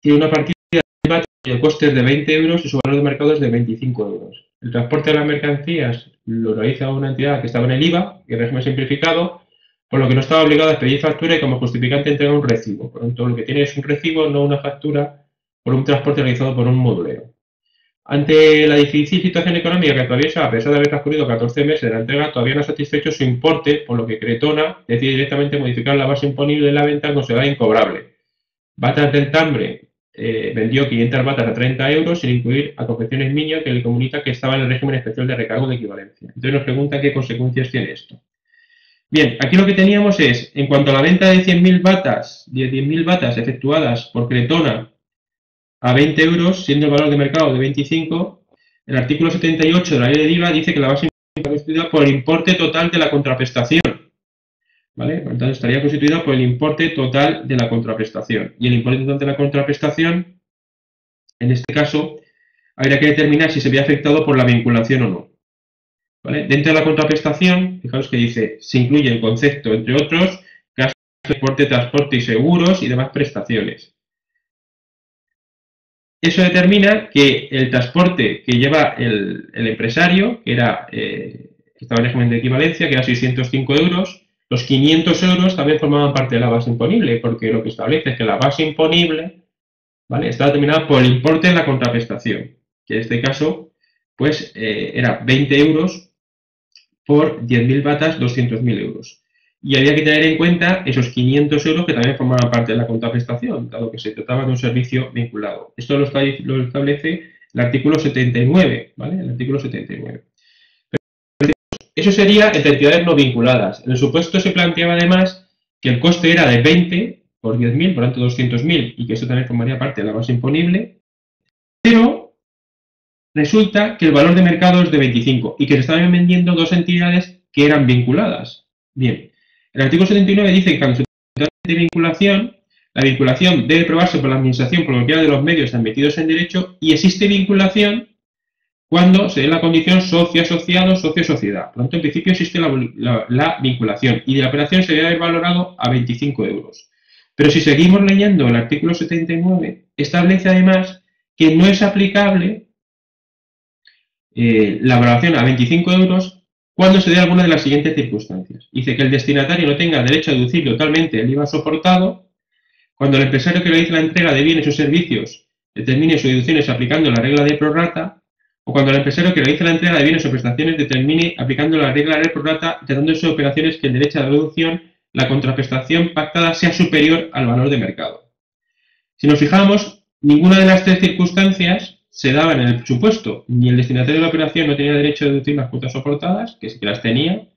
Speaker 1: una partida de Batas y el coste es de 20 euros y su valor de mercado es de 25 euros. El transporte de las mercancías lo realiza una entidad que estaba en el IVA, que es régimen simplificado, por lo que no estaba obligado a expedir factura y como justificante entrega un recibo. Por lo tanto, lo que tiene es un recibo, no una factura, por un transporte realizado por un modulero. Ante la difícil situación económica que atraviesa, a pesar de haber transcurrido 14 meses de la entrega, todavía no ha satisfecho su importe, por lo que Cretona decide directamente modificar la base imponible de la venta considerada incobrable. Batas del Tambre vendió 500 batas a 30 euros sin incluir a Confecciones Miño, que le comunica que estaba en el régimen especial de recargo de equivalencia. Entonces nos pregunta qué consecuencias tiene esto. Bien, aquí lo que teníamos es, en cuanto a la venta de 100.000 batas, de 10.000 batas efectuadas por Cretona a 20 euros, siendo el valor de mercado de 25, el artículo 78 de la ley de IVA dice que la base está constituida por el importe total de la contraprestación, ¿vale? Por lo tanto, estaría constituida por el importe total de la contraprestación. Y el importe total de la contraprestación, en este caso, habría que determinar si se había afectado por la vinculación o no, ¿vale? Dentro de la contraprestación, fijaos que dice, se incluye el concepto, entre otros, gastos de transporte y seguros y demás prestaciones. Eso determina que el transporte que lleva el empresario, que estaba en régimen de equivalencia, que era 605 euros, los 500 euros también formaban parte de la base imponible, porque lo que establece es que la base imponible, ¿vale?, está determinada por el importe de la contraprestación, que en este caso pues era 20 euros por 10.000 batas, 200.000 euros. Y había que tener en cuenta esos 500 euros que también formaban parte de la contraprestación, dado que se trataba de un servicio vinculado. Esto lo establece el artículo 79, ¿vale? El artículo 79. Pero eso sería entre entidades no vinculadas. En el supuesto se planteaba además que el coste era de 20 por 10.000, por lo tanto 200.000, y que eso también formaría parte de la base imponible, pero resulta que el valor de mercado es de 25 y que se estaban vendiendo dos entidades que eran vinculadas. Bien. El artículo 79 dice que cuando se trata de vinculación, la vinculación debe probarse por la administración por cualquiera de los medios admitidos en derecho y existe vinculación cuando se dé la condición socio-asociado, socio-sociedad. Por lo tanto, en principio existe la vinculación y de la operación se debe haber valorado a 25 euros. Pero si seguimos leyendo el artículo 79, establece además que no es aplicable la valoración a 25 euros cuando se dé alguna de las siguientes circunstancias. Dice que el destinatario no tenga derecho a deducir totalmente el IVA soportado, cuando el empresario que realice la entrega de bienes o servicios determine sus deducciones aplicando la regla de prorrata, o cuando el empresario que realice la entrega de bienes o prestaciones determine aplicando la regla de prorrata, tratándose de operaciones que el derecho a la deducción, la contraprestación pactada sea superior al valor de mercado. Si nos fijamos, ninguna de las tres circunstancias se daba en el supuesto. Ni el destinatario de la operación no tenía derecho a deducir las cuotas soportadas, que sí que las tenía,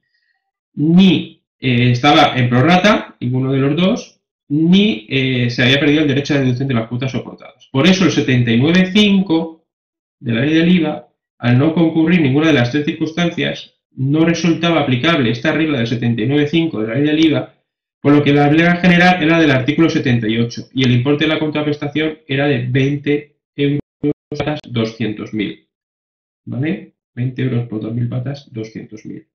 Speaker 1: ni estaba en prorrata, ninguno de los dos, ni se había perdido el derecho a deducción de las cuotas soportadas. Por eso el 79.5 de la ley del IVA, al no concurrir ninguna de las tres circunstancias, no resultaba aplicable esta regla del 79.5 de la ley del IVA, por lo que la regla general era del artículo 78 y el importe de la contraprestación era de 20 euros patas 200.000. ¿Vale? 20 euros por 2.000 patas, 200.000.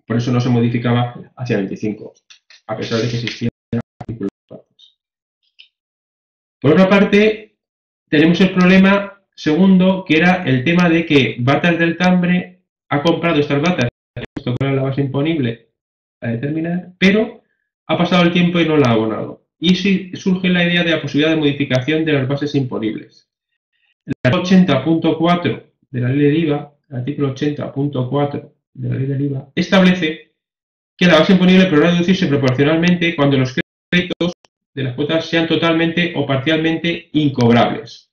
Speaker 1: Por eso no se modificaba hacia 25, a pesar de que existía artículo de patas. Por otra parte, tenemos el problema segundo, que era el tema de que Batas del Tambre ha comprado estas batas, esto para la base imponible a determinar, pero ha pasado el tiempo y no la ha abonado. Y si surge la idea de la posibilidad de modificación de las bases imponibles. El artículo 80.4 de la ley del IVA, el artículo 80.4 de la ley del IVA, establece que la base imponible podrá reducirse proporcionalmente cuando los créditos de las cuotas sean totalmente o parcialmente incobrables.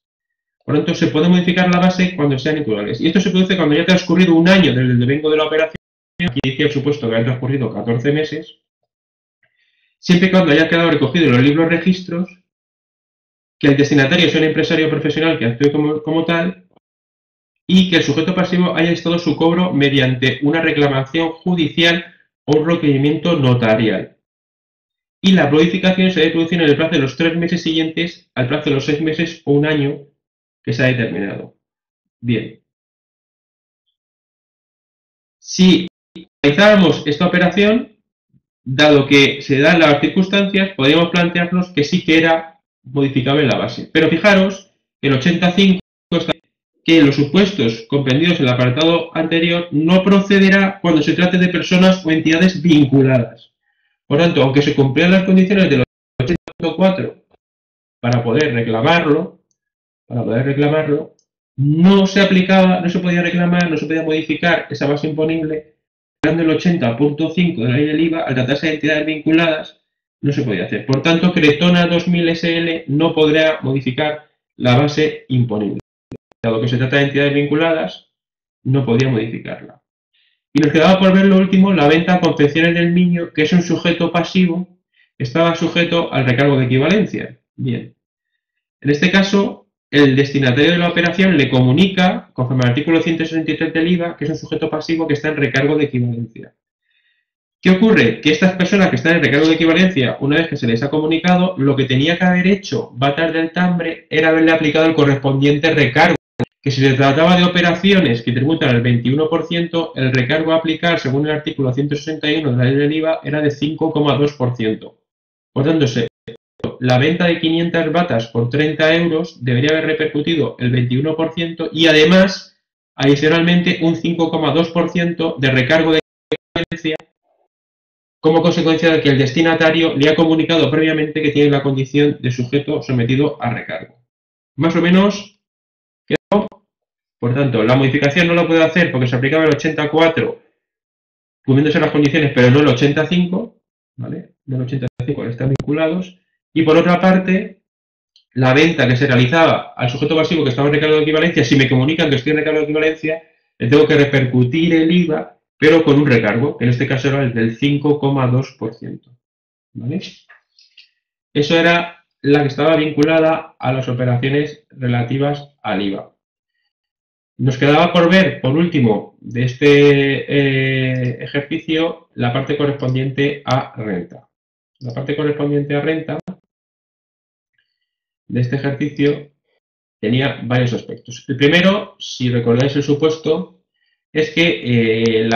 Speaker 1: Por lo tanto, se puede modificar la base cuando sean incobrables. Y esto se produce cuando ya ha transcurrido un año desde el devengo de la operación, aquí dice el supuesto que han transcurrido 14 meses, siempre y cuando haya quedado recogido en los libros registros que el destinatario sea un empresario profesional que actúe como tal y que el sujeto pasivo haya instado su cobro mediante una reclamación judicial o un requerimiento notarial. Y la modificación se debe producir en el plazo de los 3 meses siguientes al plazo de los 6 meses o un año que se ha determinado. Bien. Si realizáramos esta operación, dado que se dan las circunstancias, podríamos plantearnos que sí que era modificable la base. Pero fijaros que el 85 está que los supuestos comprendidos en el apartado anterior no procederá cuando se trate de personas o entidades vinculadas. Por tanto, aunque se cumplieran las condiciones del 80.4 para poder reclamarlo, no se aplicaba, no se podía reclamar, no se podía modificar esa base imponible, el 80.5 de la ley del IVA, al tratarse de entidades vinculadas, no se podía hacer. Por tanto, Cretona 2000 SL no podrá modificar la base imponible. Dado que se trata de entidades vinculadas, no podía modificarla. Y nos quedaba por ver lo último, la venta a Confecciones del Niño, que es un sujeto pasivo, estaba sujeto al recargo de equivalencia. Bien. En este caso, el destinatario de la operación le comunica, conforme al artículo 163 del IVA, que es un sujeto pasivo que está en recargo de equivalencia. ¿Qué ocurre? Que estas personas que están en recargo de equivalencia, una vez que se les ha comunicado, lo que tenía que haber hecho Batas del Tambre era haberle aplicado el correspondiente recargo, que si se trataba de operaciones que tributan el 21%, el recargo a aplicar, según el artículo 161 de la ley del IVA, era de 5,2%. Por tanto, la venta de 500 batas por 30 euros debería haber repercutido el 21% y además, adicionalmente, un 5,2% de recargo de equivalencia como consecuencia de que el destinatario le ha comunicado previamente que tiene la condición de sujeto sometido a recargo. Más o menos, ¿quedó? Por tanto, la modificación no la puede hacer porque se aplicaba el 84 cumpliéndose las condiciones, pero no el 85, ¿vale? No el 85 están vinculados. Y por otra parte, la venta que se realizaba al sujeto pasivo que estaba en recargo de equivalencia, si me comunican que estoy en recargo de equivalencia, le tengo que repercutir el IVA, pero con un recargo, que en este caso era el del 5,2%. ¿Vale? Eso era la que estaba vinculada a las operaciones relativas al IVA. Nos quedaba por ver, por último, de este ejercicio, la parte correspondiente a renta. La parte correspondiente a renta de este ejercicio tenía varios aspectos. El primero, si recordáis el supuesto, es que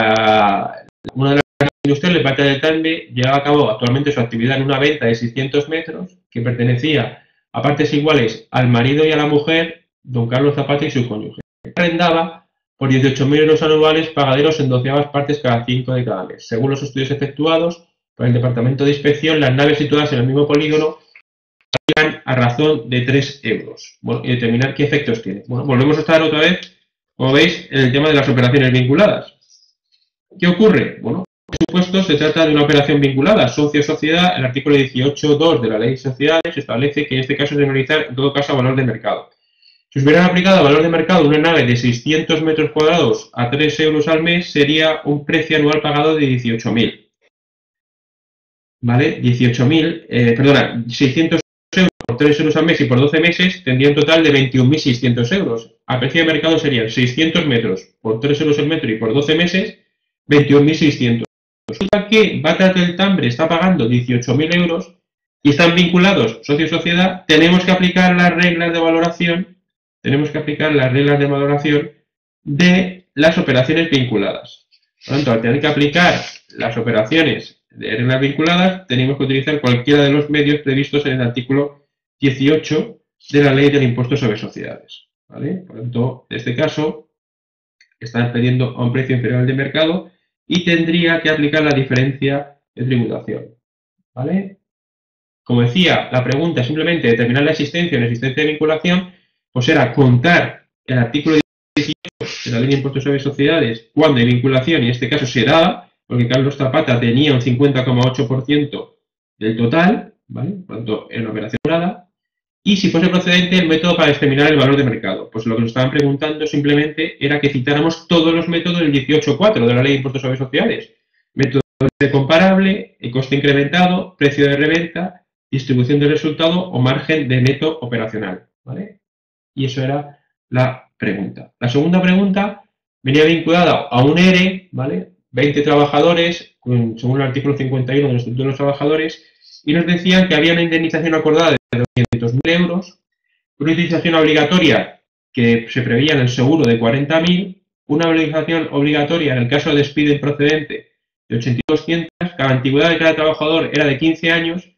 Speaker 1: una de las industriales, Batas del Tambre, llevaba a cabo actualmente su actividad en una venta de 600 metros que pertenecía a partes iguales al marido y a la mujer, don Carlos Zapata y su cónyuge. Arrendaba por 18.000 euros anuales pagaderos en 12avas partes cada 5 de cada mes. Según los estudios efectuados por el Departamento de Inspección, las naves situadas en el mismo polígono a razón de 3 euros. Bueno, y determinar qué efectos tiene. Bueno, volvemos a estar otra vez, como veis, en el tema de las operaciones vinculadas. ¿Qué ocurre? Bueno, por supuesto, se trata de una operación vinculada, socio-sociedad. El artículo 18.2 de la Ley de Sociedades establece que en este caso es de analizar, en todo caso, a valor de mercado. Si os hubieran aplicado a valor de mercado una nave de 600 metros cuadrados a 3 euros al mes, sería un precio anual pagado de 18.000. ¿Vale? 600 euros por 3 euros al mes y por 12 meses tendría un total de 21.600 euros. A precio de mercado serían 600 metros por 3 euros el metro y por 12 meses, 21.600. Resulta que Batas del Tambre está pagando 18.000 euros y están vinculados socio-sociedad. Tenemos que aplicar las reglas de valoración, de las operaciones vinculadas. Por lo tanto, al tener que aplicar las operaciones de reglas vinculadas, tenemos que utilizar cualquiera de los medios previstos en el artículo 18 de la Ley del Impuesto sobre Sociedades, ¿vale? Por lo tanto, en este caso, están pidiendo a un precio inferior al de mercado y tendría que aplicar la diferencia de tributación, ¿vale? Como decía, la pregunta simplemente determinar la existencia o inexistencia de vinculación, pues era contar el artículo 18 de la Ley de Impuestos sobre Sociedades cuando hay vinculación, y en este caso se daba, porque Carlos Zapata tenía un 50,8% del total, ¿vale? Por lo tanto, en la operación dada. Y si fuese procedente el método para determinar el valor de mercado. Pues lo que nos estaban preguntando simplemente era que citáramos todos los métodos del 18.4 de la Ley de Impuestos sobre Sociedades. Método de comparable, el coste incrementado, precio de reventa, distribución del resultado o margen de neto operacional, ¿vale? Y eso era la pregunta. La segunda pregunta venía vinculada a un ERE, ¿vale? 20 trabajadores, según el artículo 51 del Estatuto de los Trabajadores, y nos decían que había una indemnización acordada de 200.000 euros, una utilización obligatoria que se preveía en el seguro de 40.000, una obligación obligatoria en el caso de despido improcedente de 8200, cada antigüedad de cada trabajador era de 15 años,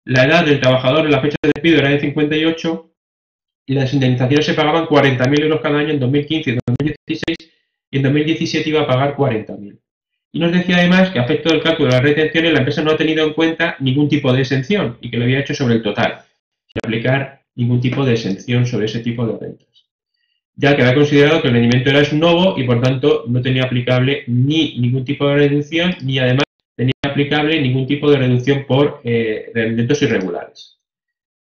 Speaker 1: la edad del trabajador en la fecha de despido era de 58 y las indemnizaciones se pagaban 40.000 euros cada año en 2015 y 2016 y en 2017 iba a pagar 40.000. Y nos decía además que a efecto del cálculo de las retenciones la empresa no ha tenido en cuenta ningún tipo de exención y que lo había hecho sobre el total, sin aplicar ningún tipo de exención sobre ese tipo de rentas. Ya que había considerado que el rendimiento era nuevo y por tanto no tenía aplicable ni ningún tipo de reducción ni además tenía aplicable ningún tipo de reducción por rendimientos irregulares.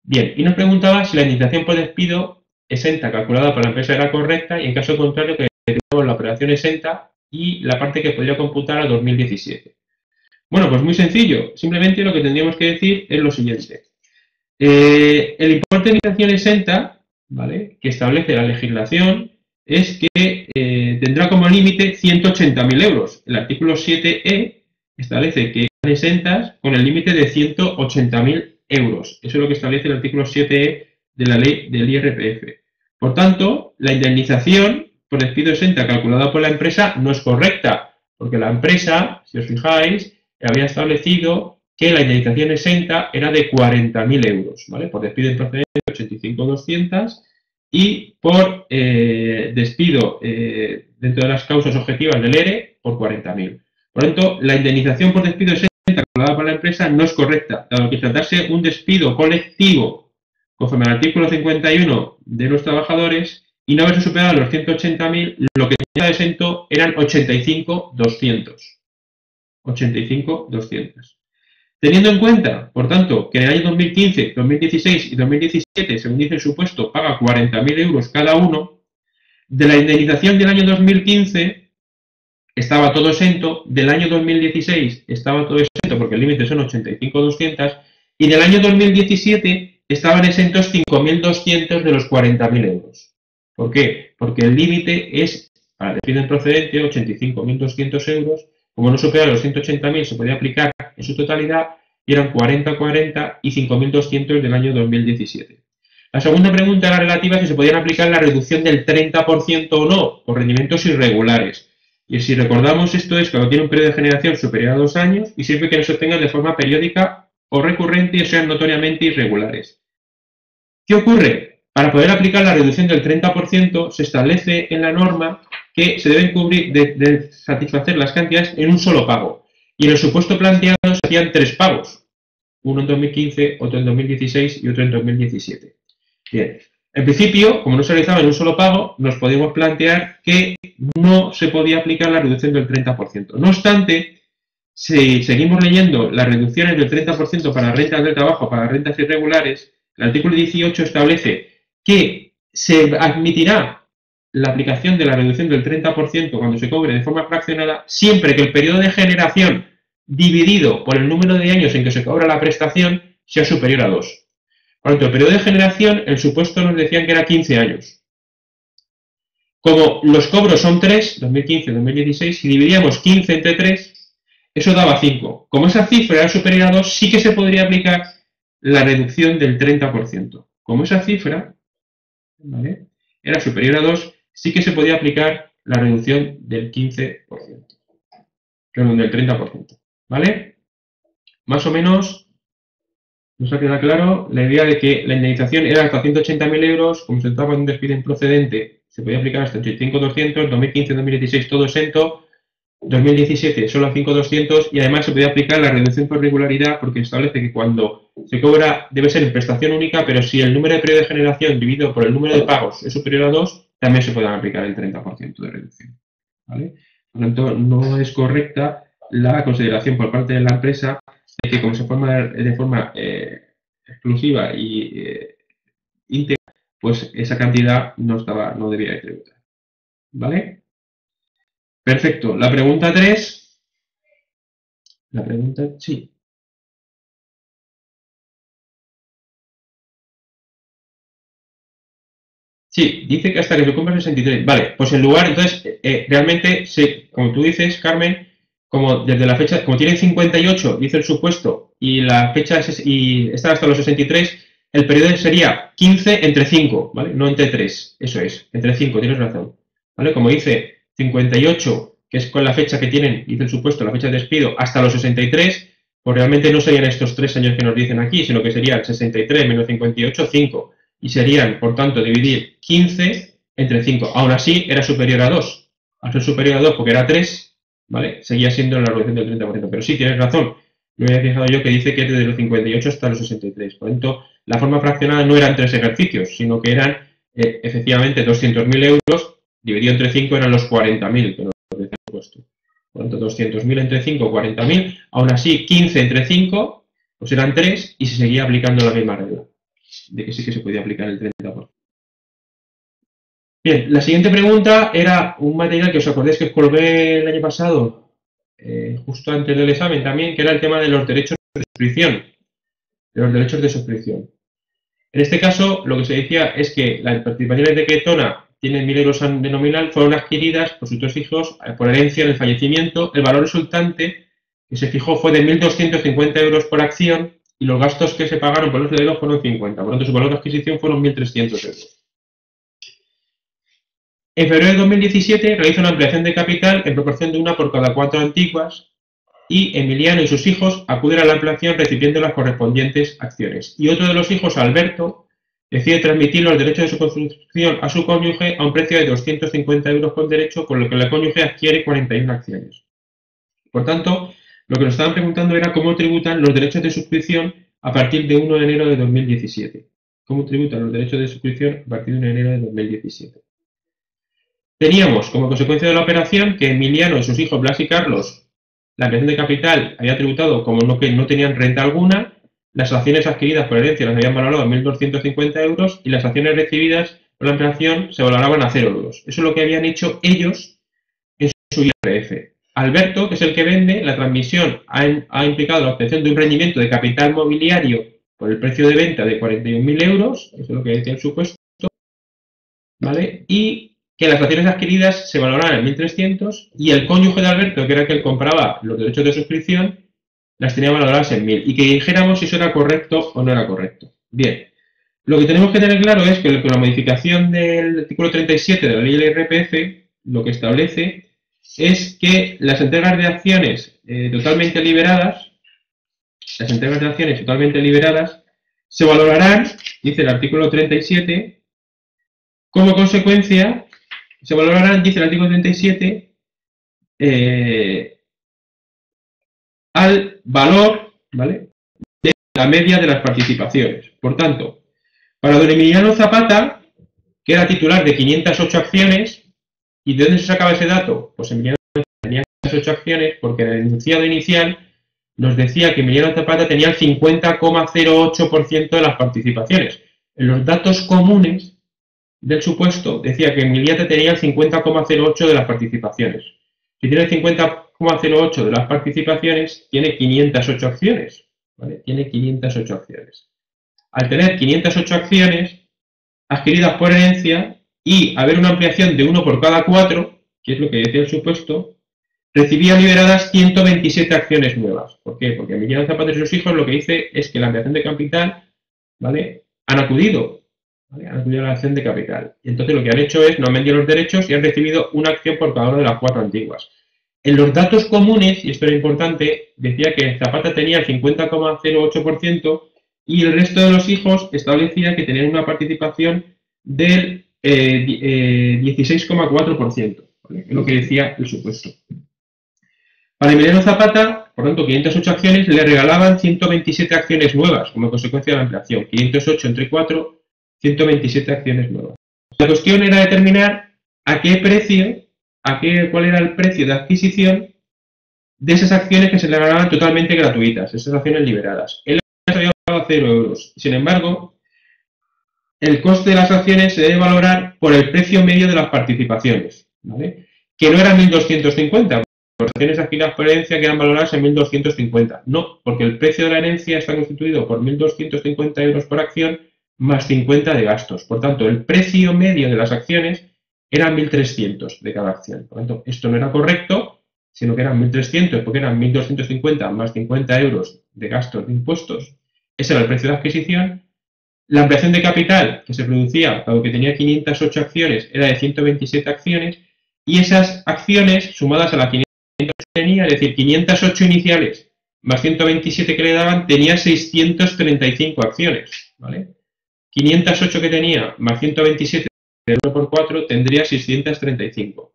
Speaker 1: Bien, y nos preguntaba si la indemnización por despido exenta calculada por la empresa era correcta y en caso contrario que la operación exenta y la parte que podría computar a 2017. Bueno, pues muy sencillo. Simplemente lo que tendríamos que decir es lo siguiente. El importe de indemnización exenta, ¿vale?, que establece la legislación es que tendrá como límite 180.000 euros. El artículo 7E establece que están exentas con el límite de 180.000 euros. Eso es lo que establece el artículo 7E de la ley del IRPF. Por tanto, la indemnización por despido exenta calculada por la empresa no es correcta, porque la empresa, si os fijáis, había establecido que la indemnización exenta era de 40.000 euros, ¿vale? Por despido improcedente 85.200 y por despido dentro de las causas objetivas del ERE por 40.000. Por lo tanto, la indemnización por despido exenta calculada por la empresa no es correcta, dado que tratarse un despido colectivo conforme al artículo 51 de los trabajadores y no haberse superado los 180.000, lo que tenía exento eran 85.200. 85.200. Teniendo en cuenta, por tanto, que en el año 2015, 2016 y 2017, según dice el supuesto, paga 40.000 euros cada uno, de la indemnización del año 2015 estaba todo exento, del año 2016 estaba todo exento porque el límite son 85.200 y del año 2017 estaban exentos 5.200 de los 40.000 euros. ¿Por qué? Porque el límite es, para el despido improcedente, 85.200 euros. Como no supera los 180.000, se podía aplicar en su totalidad y eran 40 y 5.200 del año 2017. La segunda pregunta era relativa a si se podían aplicar la reducción del 30% o no por rendimientos irregulares. Y si recordamos, esto es cuando tiene un periodo de generación superior a 2 años y siempre que no se obtengan de forma periódica o recurrente y sean notoriamente irregulares. ¿Qué ocurre? Para poder aplicar la reducción del 30% se establece en la norma que se deben cubrir de satisfacer las cantidades en un solo pago. Y en el supuesto planteado se hacían 3 pagos. Uno en 2015, otro en 2016 y otro en 2017. Bien. En principio, como no se realizaba en un solo pago, nos podíamos plantear que no se podía aplicar la reducción del 30%. No obstante, si seguimos leyendo las reducciones del 30% para rentas del trabajo, para rentas irregulares, el artículo 18 establece que se admitirá la aplicación de la reducción del 30% cuando se cobre de forma fraccionada, siempre que el periodo de generación dividido por el número de años en que se cobra la prestación sea superior a 2. Por lo tanto, el periodo de generación, el supuesto nos decían que era 15 años. Como los cobros son 3, 2015, 2016, si dividíamos 15 entre 3, eso daba 5. Como esa cifra era superior a 2, sí que se podría aplicar la reducción del 30%. Como esa cifra, ¿vale?, era superior a 2, sí que se podía aplicar la reducción del 15%, perdón, del 30%. ¿Vale? Más o menos nos ha quedado claro la idea de que la indemnización era hasta 180.000 euros, como se trataba de un despido improcedente, se podía aplicar hasta 85.200, 2015-2016 todo exento, 2017 solo a 5.200 y además se podía aplicar la reducción por regularidad porque establece que cuando se cobra debe ser en prestación única, pero si el número de periodo de generación dividido por el número de pagos es superior a 2, también se puede aplicar el 30% de reducción. ¿Vale? Por lo tanto, no es correcta la consideración por parte de la empresa de que como se forma de forma exclusiva y íntegra, pues esa cantidad no debía de tributar. ¿Vale? Perfecto. La pregunta 3. La pregunta, sí. Sí, dice que hasta que se cumpla 63. Vale, pues en lugar, entonces, realmente, como tú dices, Carmen, como desde la fecha, como tienen 58, dice el supuesto, y la fecha y está hasta los 63, el periodo sería 15 entre 5, ¿vale? No entre 3, eso es, entre 5, tienes razón. ¿Vale? Como dice 58, que es con la fecha que tienen, dice el supuesto, la fecha de despido, hasta los 63, pues realmente no serían estos 3 años que nos dicen aquí, sino que serían 63 menos 58, 5. Y serían, por tanto, dividir 15 entre 5. Aún así, era superior a 2. Al ser superior a 2, porque era 3, ¿vale?, seguía siendo la reducción del 30%. Pero sí, tienes razón. Me había fijado yo que dice que es desde los 58 hasta los 63. Por lo tanto, la forma fraccionada no eran 3 ejercicios, sino que eran, efectivamente, 200.000 euros, dividido entre 5 eran los 40.000 que nos decía el puesto. Por lo tanto, 200.000 entre 5, 40.000. Aún así, 15 entre 5, pues eran 3 y se seguía aplicando la misma regla de que sí que se podía aplicar el 30%. Bien, la siguiente pregunta era un material que os acordáis que os colgué el año pasado, justo antes del examen también, que era el tema de los derechos de suscripción. En este caso, lo que se decía es que las participaciones de Ketona tienen 1.000 euros de nominal, fueron adquiridas por sus 2 hijos por herencia en el fallecimiento. El valor resultante que se fijó fue de 1.250 euros por acción y los gastos que se pagaron por los herederos fueron 50. Por lo tanto, su valor de adquisición fueron 1.300 euros. En febrero de 2017 realiza una ampliación de capital en proporción de 1 por cada 4 antiguas y Emiliano y sus hijos acuden a la ampliación recibiendo las correspondientes acciones. Y otro de los hijos, Alberto, decide transmitir los derechos de su construcción a su cónyuge a un precio de 250 euros con derecho, por lo que la cónyuge adquiere 41 acciones. Por tanto, lo que nos estaban preguntando era cómo tributan los derechos de suscripción a partir de 1 de enero de 2017. ¿Cómo tributan los derechos de suscripción a partir de 1 de enero de 2017? Teníamos como consecuencia de la operación que Emiliano y sus hijos Blas y Carlos, la ampliación de capital había tributado como que no tenían renta alguna, las acciones adquiridas por herencia las habían valorado en 1.250 euros y las acciones recibidas por la ampliación se valoraban a 0 euros. Eso es lo que habían hecho ellos en su IRPF. Alberto, que es el que vende, la transmisión ha implicado la obtención de un rendimiento de capital mobiliario por el precio de venta de 41.000 euros, eso es lo que decía el supuesto, ¿vale? Y que las acciones adquiridas se valoraran en 1.300 y el cónyuge de Alberto, que era el que compraba los derechos de suscripción, las tenía valoradas en 1.000. Y que dijéramos si eso era correcto o no era correcto. Bien, lo que tenemos que tener claro es que con la modificación del artículo 37 de la ley del IRPF, lo que establece es que las entregas de acciones totalmente liberadas, se valorarán, dice el artículo 37, como consecuencia, se valorarán, dice el artículo 37, al valor, ¿vale?, de la media de las participaciones. Por tanto, para don Emiliano Zapata, que era titular de 508 acciones, ¿y de dónde se sacaba ese dato? Pues Emiliano Zapata tenía 508 acciones porque en el enunciado inicial nos decía que Emiliano Zapata tenía el 50,08% de las participaciones. En los datos comunes del supuesto decía que Emiliano tenía el 50,08% de las participaciones. Si tiene el 50,08% de las participaciones, tiene 508 acciones. ¿Vale? Tiene 508 acciones. Al tener 508 acciones adquiridas por herencia, y haber una ampliación de 1 por cada 4, que es lo que decía el supuesto, recibía liberadas 127 acciones nuevas. ¿Por qué? Porque Emiliano Zapata y sus hijos lo que dice es que la ampliación de capital, ¿vale?, han acudido, ¿vale?, han acudido a la acción de capital. Y entonces lo que han hecho es, no han vendido los derechos y han recibido una acción por cada una de las 4 antiguas. En los datos comunes, y esto era importante, decía que Zapata tenía el 50,08% y el resto de los hijos establecía que tenían una participación del 16,4%, ¿vale?, es lo que decía el supuesto. Para Emiliano Zapata, por tanto, 508 acciones le regalaban 127 acciones nuevas como consecuencia de la ampliación. 508 entre 4, 127 acciones nuevas. La cuestión era determinar a qué precio, cuál era el precio de adquisición de esas acciones que se le regalaban totalmente gratuitas, esas acciones liberadas. Él había pagado 0 euros. Sin embargo, el coste de las acciones se debe valorar por el precio medio de las participaciones, ¿vale?, que no era 1.250. Las acciones adquiridas por herencia quedan valoradas en 1.250. No, porque el precio de la herencia está constituido por 1.250 euros por acción más 50 de gastos. Por tanto, el precio medio de las acciones era 1.300 de cada acción. Por tanto, esto no era correcto, sino que eran 1.300 porque eran 1.250 más 50 euros de gastos de impuestos. Ese era el precio de adquisición. La ampliación de capital que se producía, dado que tenía 508 acciones, era de 127 acciones, y esas acciones, sumadas a la 500 que tenía, es decir, 508 iniciales más 127 que le daban, tenía 635 acciones, ¿vale? 508 que tenía más 127 de 1 por 4 tendría 635.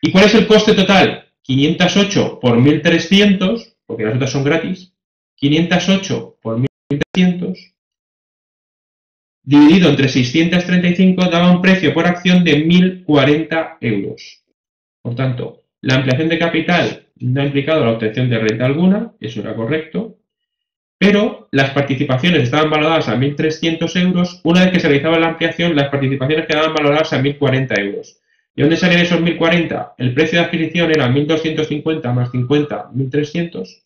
Speaker 1: ¿Y cuál es el coste total? 508 por 1.300, porque las otras son gratis, 508 por 1.300, dividido entre 635, daba un precio por acción de 1.040 euros. Por tanto, la ampliación de capital no ha implicado la obtención de renta alguna, eso era correcto, pero las participaciones estaban valoradas a 1.300 euros. Una vez que se realizaba la ampliación, las participaciones quedaban valoradas a 1.040 euros. ¿De dónde salían esos 1.040? El precio de adquisición era 1.250 más 50, 1.300,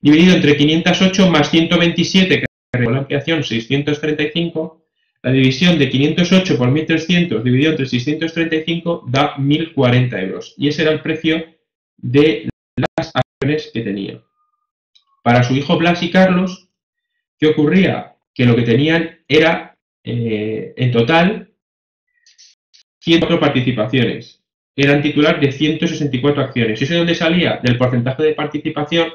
Speaker 1: dividido entre 508 más 127, que era la ampliación, 635. La división de 508 por 1.300 dividido entre 635 da 1.040 euros. Y ese era el precio de las acciones que tenía. Para su hijo Blas y Carlos, ¿qué ocurría? Que lo que tenían era, en total, 104 participaciones. Eran titular de 164 acciones. ¿Y eso de dónde salía? Del porcentaje de participación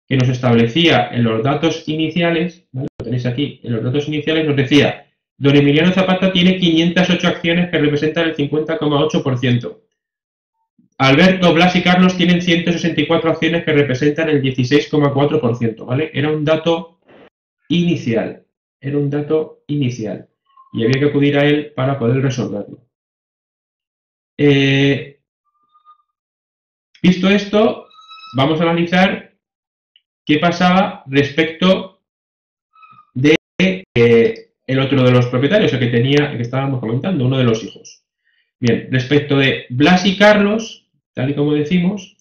Speaker 1: que nos establecía en los datos iniciales, ¿vale?, lo tenéis aquí, en los datos iniciales nos decía: don Emiliano Zapata tiene 508 acciones que representan el 50,8%. Alberto, Blas y Carlos tienen 164 acciones que representan el 16,4%, ¿vale? Era un dato inicial. Era un dato inicial. Y había que acudir a él para poder resolverlo. Visto esto, vamos a analizar qué pasaba respecto de el otro de los propietarios, el que estábamos comentando, uno de los hijos. Bien, respecto de Blas y Carlos, tal y como decimos,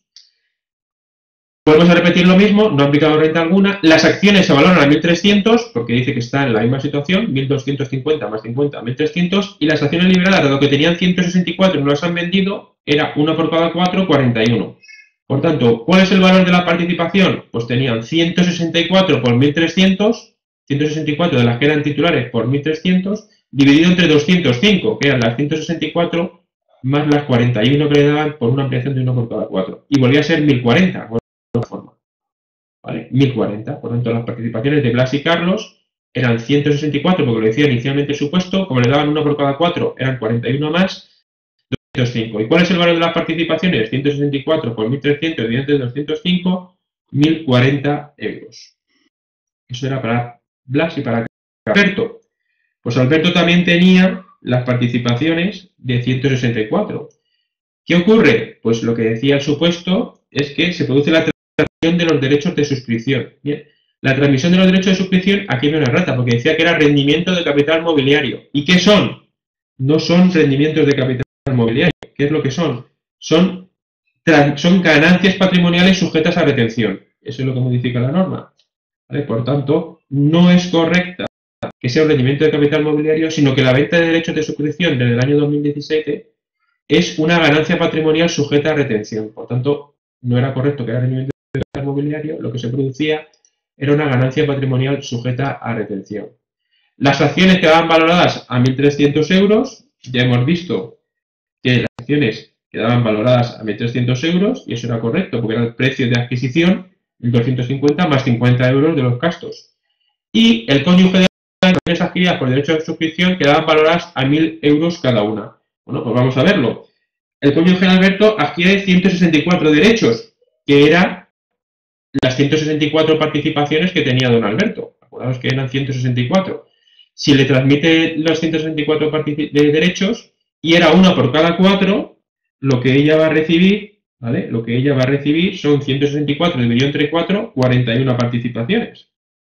Speaker 1: volvemos a repetir lo mismo, no ha aplicado renta alguna. Las acciones se valoran a 1.300, porque dice que está en la misma situación, 1.250 más 50, 1.300, y las acciones liberadas, dado que tenían 164 y no las han vendido, era 1 por cada 4, 41. Por tanto, ¿cuál es el valor de la participación? Pues tenían 164 por 1.300, 164 de las que eran titulares por 1.300, dividido entre 205, que eran las 164 más las 41 que le daban por una ampliación de 1 por cada 4. Y volvía a ser 1.040, de otra forma. ¿Vale? 1.040. Por tanto, las participaciones de Blas y Carlos eran 164, porque lo decía inicialmente supuesto, como le daban 1 por cada 4, eran 41 más, 205. ¿Y cuál es el valor de las participaciones? 164 por 1.300 dividido entre 205, 1.040 euros. Eso era para Blas y para Alberto. Pues Alberto también tenía las participaciones de 164. ¿Qué ocurre? Pues lo que decía el supuesto es que se produce la transmisión de los derechos de suscripción. Bien, la transmisión de los derechos de suscripción, aquí no era rata, porque decía que era rendimiento de capital mobiliario. ¿Y qué son? No son rendimientos de capital mobiliario. ¿Qué es lo que son? Son ganancias patrimoniales sujetas a retención. Eso es lo que modifica la norma. ¿Vale? Por tanto, no es correcta que sea un rendimiento de capital mobiliario, sino que la venta de derechos de suscripción desde el año 2017 es una ganancia patrimonial sujeta a retención. Por tanto, no era correcto que era rendimiento de capital mobiliario, lo que se producía era una ganancia patrimonial sujeta a retención. Las acciones quedaban valoradas a 1.300 euros, ya hemos visto que las acciones quedaban valoradas a 1.300 euros, y eso era correcto, porque era el precio de adquisición, 1.250 más 50 euros de los gastos. Y el cónyuge de las acciones adquiridas por derecho de suscripción quedaban valoradas a 1.000 euros cada una. Bueno, pues vamos a verlo. El cónyuge de Alberto adquiere 164 derechos, que eran las 164 participaciones que tenía don Alberto. Acordaos que eran 164. Si le transmite los 164 de derechos y era una por cada 4, lo que ella va a recibir, ¿vale? Lo que ella va a recibir son 164 dividido entre 4, 41 participaciones.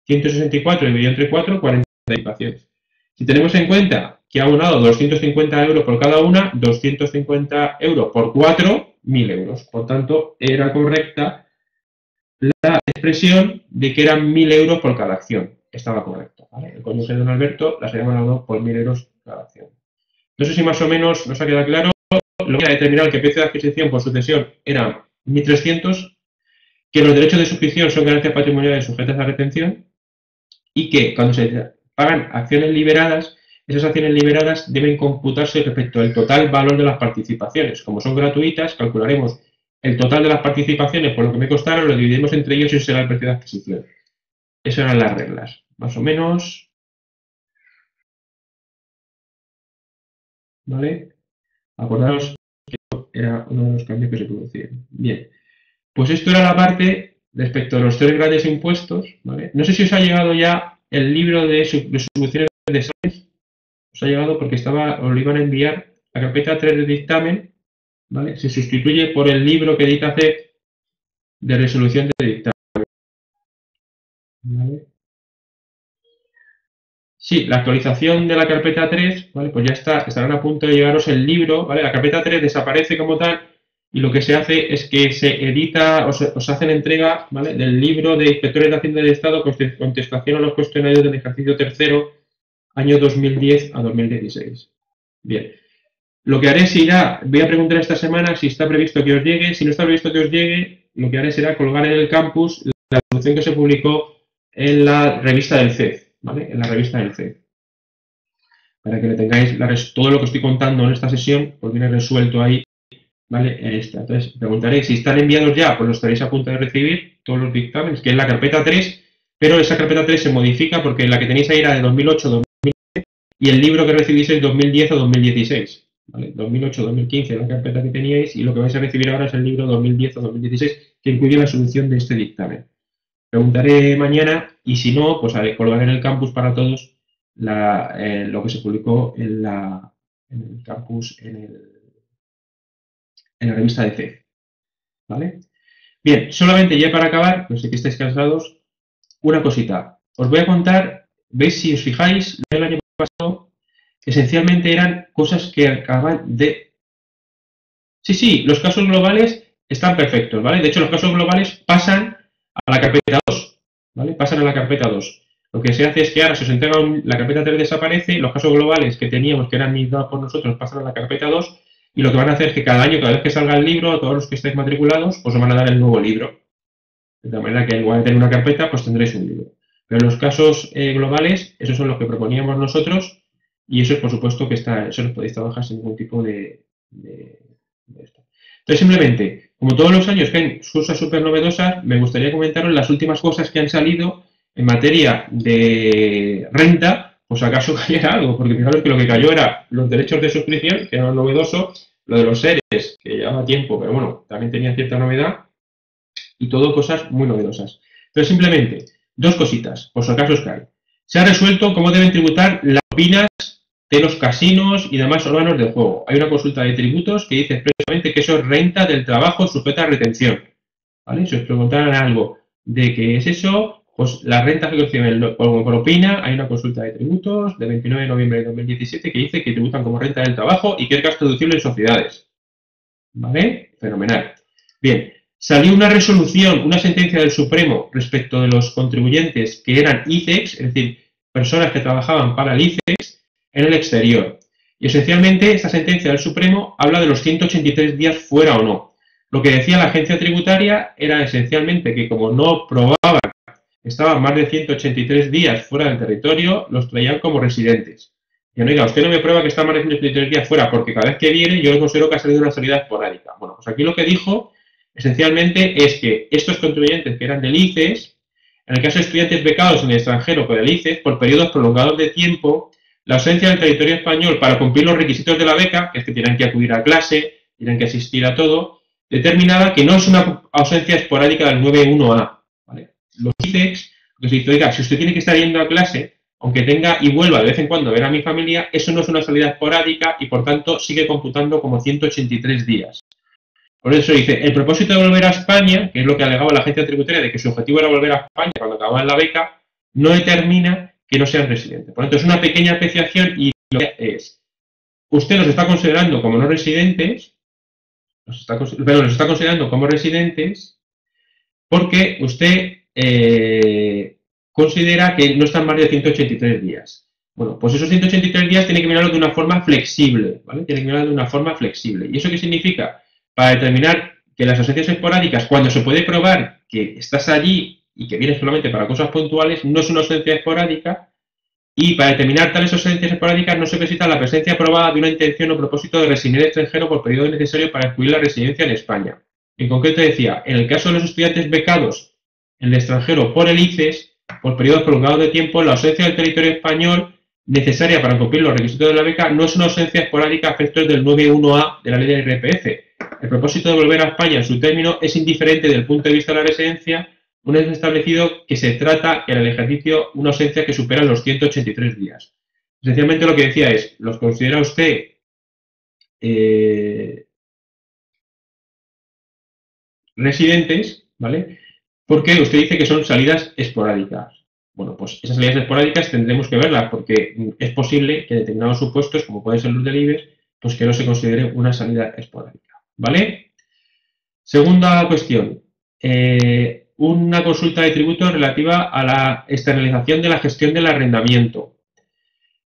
Speaker 1: 164 dividido entre 4, 40 participaciones. Si tenemos en cuenta que ha abonado 250 euros por cada una, 250 euros por 4, 1.000 euros. Por tanto, era correcta la expresión de que eran 1.000 euros por cada acción. Estaba correcto, ¿vale? El cónyuge de don Alberto las había valorado por 1.000 euros cada acción. No sé si más o menos nos ha quedado claro. Lo que ha determinado que el precio de adquisición por sucesión era 1.300, que los derechos de suscripción son ganancias patrimoniales sujetas a retención y que cuando se pagan acciones liberadas, esas acciones liberadas deben computarse respecto al total valor de las participaciones. Como son gratuitas, calcularemos el total de las participaciones por lo que me costaron, lo dividimos entre ellos y ese será el precio de adquisición. Esas eran las reglas, más o menos. ¿Vale? Acordaros que era uno de los cambios que se producían. Bien, pues esto era la parte respecto a los 3 grandes impuestos. ¿Vale? No sé si os ha llegado ya el libro de soluciones de exámenes. Os ha llegado porque os lo iban a enviar la carpeta 3 de dictamen. ¿Vale? Se sustituye por el libro que edita CEP de resolución de dictamen. ¿Vale? Sí, la actualización de la carpeta 3, ¿vale? Pues ya estarán a punto de llegaros el libro, ¿vale? La carpeta 3 desaparece como tal y lo que se hace es que se edita, os hacen entrega, ¿vale? Del libro de Inspectores de Hacienda del Estado, contestación a los cuestionarios del ejercicio tercero, año 2010 a 2016. Bien. Lo que haré voy a preguntar esta semana si está previsto que os llegue. Si no está previsto que os llegue, lo que haré será colgar en el campus la solución que se publicó en la revista del CEF, ¿vale? En la revista del CEF. Para que le tengáis todo lo que estoy contando en esta sesión, pues viene resuelto ahí, ¿vale? En esta. Entonces, preguntaré si están enviados ya, pues los estaréis a punto de recibir, todos los dictámenes, que es la carpeta 3, pero esa carpeta 3 se modifica porque la que tenéis ahí era de 2008 a 2010 y el libro que recibís es 2010 a 2016. ¿Vale? 2008-2015 la carpeta que teníais y lo que vais a recibir ahora es el libro 2010 o 2016 que incluye la solución de este dictamen. Preguntaré mañana y si no, pues colgaré en el campus para todos lo que se publicó en el campus, en la revista de CEF. ¿Vale? Bien, solamente ya para acabar, no sé que estáis cansados, una cosita. Os voy a contar, veis si os fijáis, el año pasado esencialmente eran cosas que acaban de... Sí, los casos globales están perfectos, ¿vale? De hecho, los casos globales pasan a la carpeta 2, ¿vale? Pasan a la carpeta 2. Lo que se hace es que ahora se os entrega la carpeta 3 desaparece, los casos globales que teníamos, que eran migrados por nosotros, pasan a la carpeta 2, y lo que van a hacer es que cada año, cada vez que salga el libro, a todos los que estéis matriculados, os van a dar el nuevo libro. De tal manera que igual de tener una carpeta, pues tendréis un libro. Pero los casos globales, esos son los que proponíamos nosotros, y eso es, por supuesto, que eso los podéis trabajar sin ningún tipo de esto. Entonces, simplemente, como todos los años que hay cosas súper novedosas, me gustaría comentaros las últimas cosas que han salido en materia de renta, pues acaso cayera algo, porque fijaros que lo que cayó era los derechos de suscripción, que era novedoso, lo de los seres, que llevaba tiempo, pero bueno, también tenía cierta novedad, y todo cosas muy novedosas. Entonces, simplemente, dos cositas, por si acaso os cae. Se ha resuelto cómo deben tributar las propinas de los casinos y demás órganos del juego. Hay una consulta de tributos que dice expresamente que eso es renta del trabajo sujeta a retención. ¿Vale? Si os preguntaran algo de qué es eso, pues la renta que reciben como propina, hay una consulta de tributos de 29 de noviembre de 2017 que dice que tributan como renta del trabajo y que es gasto deducible en sociedades. ¿Vale? Fenomenal. Bien, salió una resolución, una sentencia del Supremo respecto de los contribuyentes que eran ICEX, es decir, personas que trabajaban para el ICEX en el exterior. Y esencialmente esta sentencia del Supremo habla de los 183 días fuera o no. Lo que decía la agencia tributaria era esencialmente que como no probaban que estaban más de 183 días fuera del territorio, los traían como residentes. Y oiga, usted no me prueba que está más de 183 días fuera, porque cada vez que viene yo considero que ha salido una salida esporádica. Bueno, pues aquí lo que dijo esencialmente es que estos contribuyentes que eran del ICES, en el caso de estudiantes becados en el extranjero por el ICES, por periodos prolongados de tiempo, la ausencia del territorio español para cumplir los requisitos de la beca, que es que tienen que acudir a clase, tienen que asistir a todo, determinaba que no es una ausencia esporádica del 9.1a. ¿Vale? Los ICEX, lo que se dice, oiga, si usted tiene que estar yendo a clase, aunque tenga y vuelva de vez en cuando a ver a mi familia, eso no es una salida esporádica y por tanto sigue computando como 183 días. Por eso dice, el propósito de volver a España, que es lo que alegaba la agencia tributaria de que su objetivo era volver a España cuando acababan la beca, no determina que no sean residentes. Por lo tanto, es una pequeña apreciación y lo que es, usted los está considerando como no residentes, los está considerando como residentes porque usted considera que no están más de 183 días. Bueno, pues esos 183 días tiene que mirarlo de una forma flexible, ¿vale? Tiene que mirarlo de una forma flexible. ¿Y eso qué significa? Para determinar que las ausencias esporádicas, cuando se puede probar que estás allí y que vienes solamente para cosas puntuales, no es una ausencia esporádica, y para determinar tales ausencias esporádicas no se necesita la presencia probada de una intención o propósito de residir extranjero por periodo necesario para excluir la residencia en España. En concreto decía, en el caso de los estudiantes becados en el extranjero por el ICES, por periodos prolongados de tiempo, la ausencia del territorio español necesaria para cumplir los requisitos de la beca no es una ausencia esporádica a efectos del 9.1a de la ley del IRPF. El propósito de volver a España en su término es indiferente desde el punto de vista de la residencia, una vez establecido que se trata en el ejercicio una ausencia que supera los 183 días. Esencialmente lo que decía es, ¿los considera usted residentes, ¿vale? Porque usted dice que son salidas esporádicas. Bueno, pues esas salidas esporádicas tendremos que verlas porque es posible que determinados supuestos, como pueden ser los del IBEX, pues que no se considere una salida esporádica, ¿vale? Segunda cuestión. Una consulta de tributo relativa a la externalización de la gestión del arrendamiento.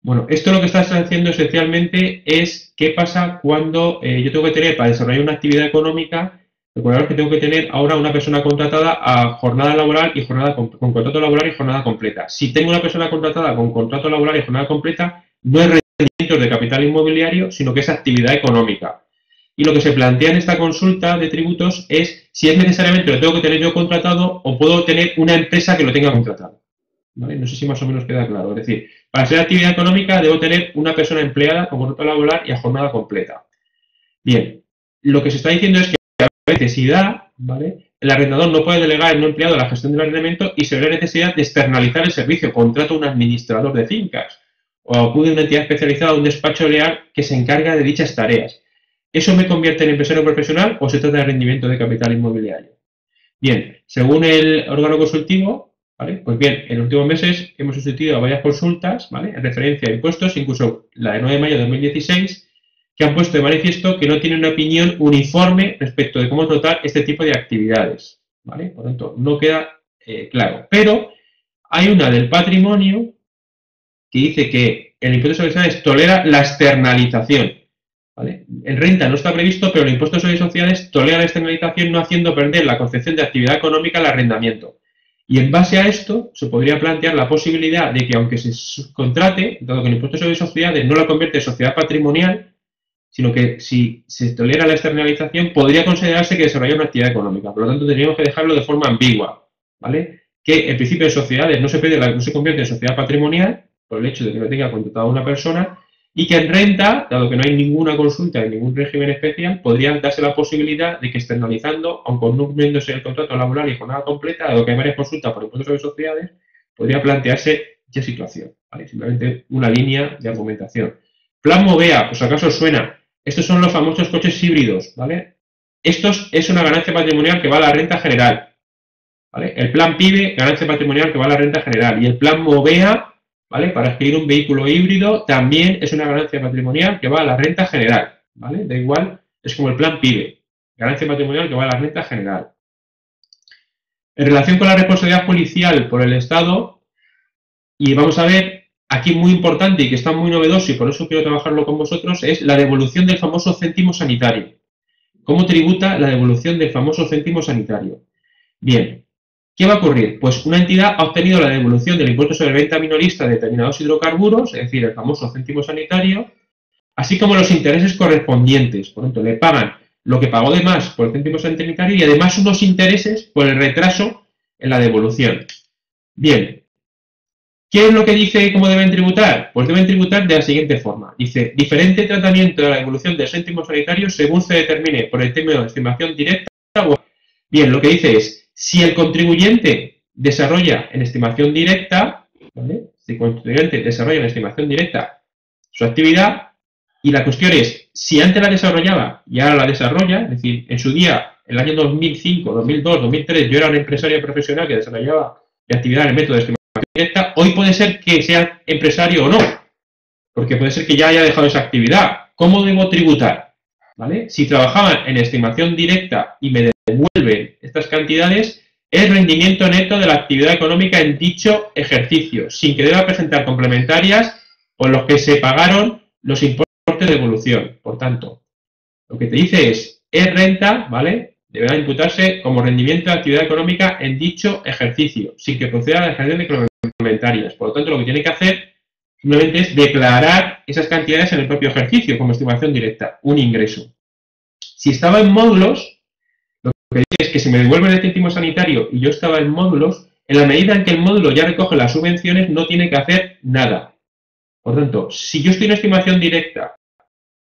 Speaker 1: Bueno, esto lo que está haciendo esencialmente es qué pasa cuando yo tengo que tener para desarrollar una actividad económica. Recordaros que tengo que tener ahora una persona contratada a jornada laboral y jornada con contrato laboral y jornada completa. Si tengo una persona contratada con contrato laboral y jornada completa, no es rendimientos de capital inmobiliario, sino que es actividad económica. Y lo que se plantea en esta consulta de tributos es si es necesariamente lo tengo que tener yo contratado o puedo tener una empresa que lo tenga contratado. ¿Vale? No sé si más o menos queda claro. Es decir, para ser actividad económica debo tener una persona empleada con contrato laboral y a jornada completa. Bien, lo que se está diciendo es que necesidad, ¿vale? El arrendador no puede delegar en un empleado la gestión del arrendamiento y se ve la necesidad de externalizar el servicio, contrata a un administrador de fincas o acude a una entidad especializada a un despacho leal que se encarga de dichas tareas. ¿Eso me convierte en empresario profesional o se trata de rendimiento de capital inmobiliario? Bien, según el órgano consultivo, ¿vale? Pues bien, en los últimos meses hemos sustituido a varias consultas, ¿vale? En referencia a impuestos, incluso la de 9 de mayo de 2016, que han puesto de manifiesto que no tienen una opinión uniforme respecto de cómo tratar este tipo de actividades, ¿vale? Por lo tanto, no queda claro. Pero hay una del patrimonio que dice que el impuesto sobre sociedades tolera la externalización, ¿vale? En renta no está previsto, pero el impuesto sobre sociedades tolera la externalización no haciendo perder la concepción de actividad económica al arrendamiento. Y en base a esto, se podría plantear la posibilidad de que, aunque se subcontrate, dado que el impuesto sobre sociedades no la convierte en sociedad patrimonial, sino que si se tolera la externalización, podría considerarse que desarrolla una actividad económica. Por lo tanto, tendríamos que dejarlo de forma ambigua, ¿vale? Que en principio de sociedades no se convierte en sociedad patrimonial, por el hecho de que no tenga contratado a una persona, y que en renta, dado que no hay ninguna consulta en ningún régimen especial, podría darse la posibilidad de que externalizando, aunque no cumpliéndose el contrato laboral y jornada completa, dado que hay varias consultas por impuestos sobre sociedades, podría plantearse dicha situación, ¿vale? Simplemente una línea de argumentación. Plan Movea, pues acaso os suena. Estos son los famosos coches híbridos, ¿vale? Estos es una ganancia patrimonial que va a la renta general, ¿vale? El plan PIBE, ganancia patrimonial que va a la renta general. Y el plan Movea, ¿vale? Para adquirir un vehículo híbrido también es una ganancia patrimonial que va a la renta general, ¿vale? Da igual, es como el plan PIBE, ganancia patrimonial que va a la renta general. En relación con la responsabilidad policial por el Estado Y vamos a ver, aquí muy importante y que está muy novedoso y por eso quiero trabajarlo con vosotros, es la devolución del famoso céntimo sanitario. ¿Cómo tributa la devolución del famoso céntimo sanitario? Bien, ¿qué va a ocurrir? Pues una entidad ha obtenido la devolución del impuesto sobre venta minorista de determinados hidrocarburos, es decir, el famoso céntimo sanitario, así como los intereses correspondientes. Por lo tanto, le pagan lo que pagó de más por el céntimo sanitario y además unos intereses por el retraso en la devolución. Bien, ¿qué es lo que dice cómo deben tributar? Pues deben tributar de la siguiente forma. Dice, diferente tratamiento de la devolución del céntimo sanitario según se determine por el término de estimación directa. Bien, lo que dice es, si el contribuyente desarrolla en estimación directa, ¿vale? Si el contribuyente desarrolla en estimación directa su actividad, y la cuestión es, si antes la desarrollaba y ahora la desarrolla, es decir, en su día, el año 2005, 2002, 2003, yo era un empresario profesional que desarrollaba mi actividad en el método de estimación directa, hoy puede ser que sea empresario o no, porque puede ser que ya haya dejado esa actividad. ¿Cómo debo tributar? ¿Vale? Si trabajaba en estimación directa y me devuelven estas cantidades, el rendimiento neto de la actividad económica en dicho ejercicio, sin que deba presentar complementarias por los que se pagaron los importes de devolución. Por tanto, lo que te dice es renta, ¿vale? Deberá imputarse como rendimiento de actividad económica en dicho ejercicio, sin que proceda a la dejación de complementarias. Por lo tanto, lo que tiene que hacer simplemente es declarar esas cantidades en el propio ejercicio como estimación directa, un ingreso. Si estaba en módulos, lo que dice es que si me devuelven el céntimo sanitario y yo estaba en módulos, en la medida en que el módulo ya recoge las subvenciones, no tiene que hacer nada. Por tanto, si yo estoy en estimación directa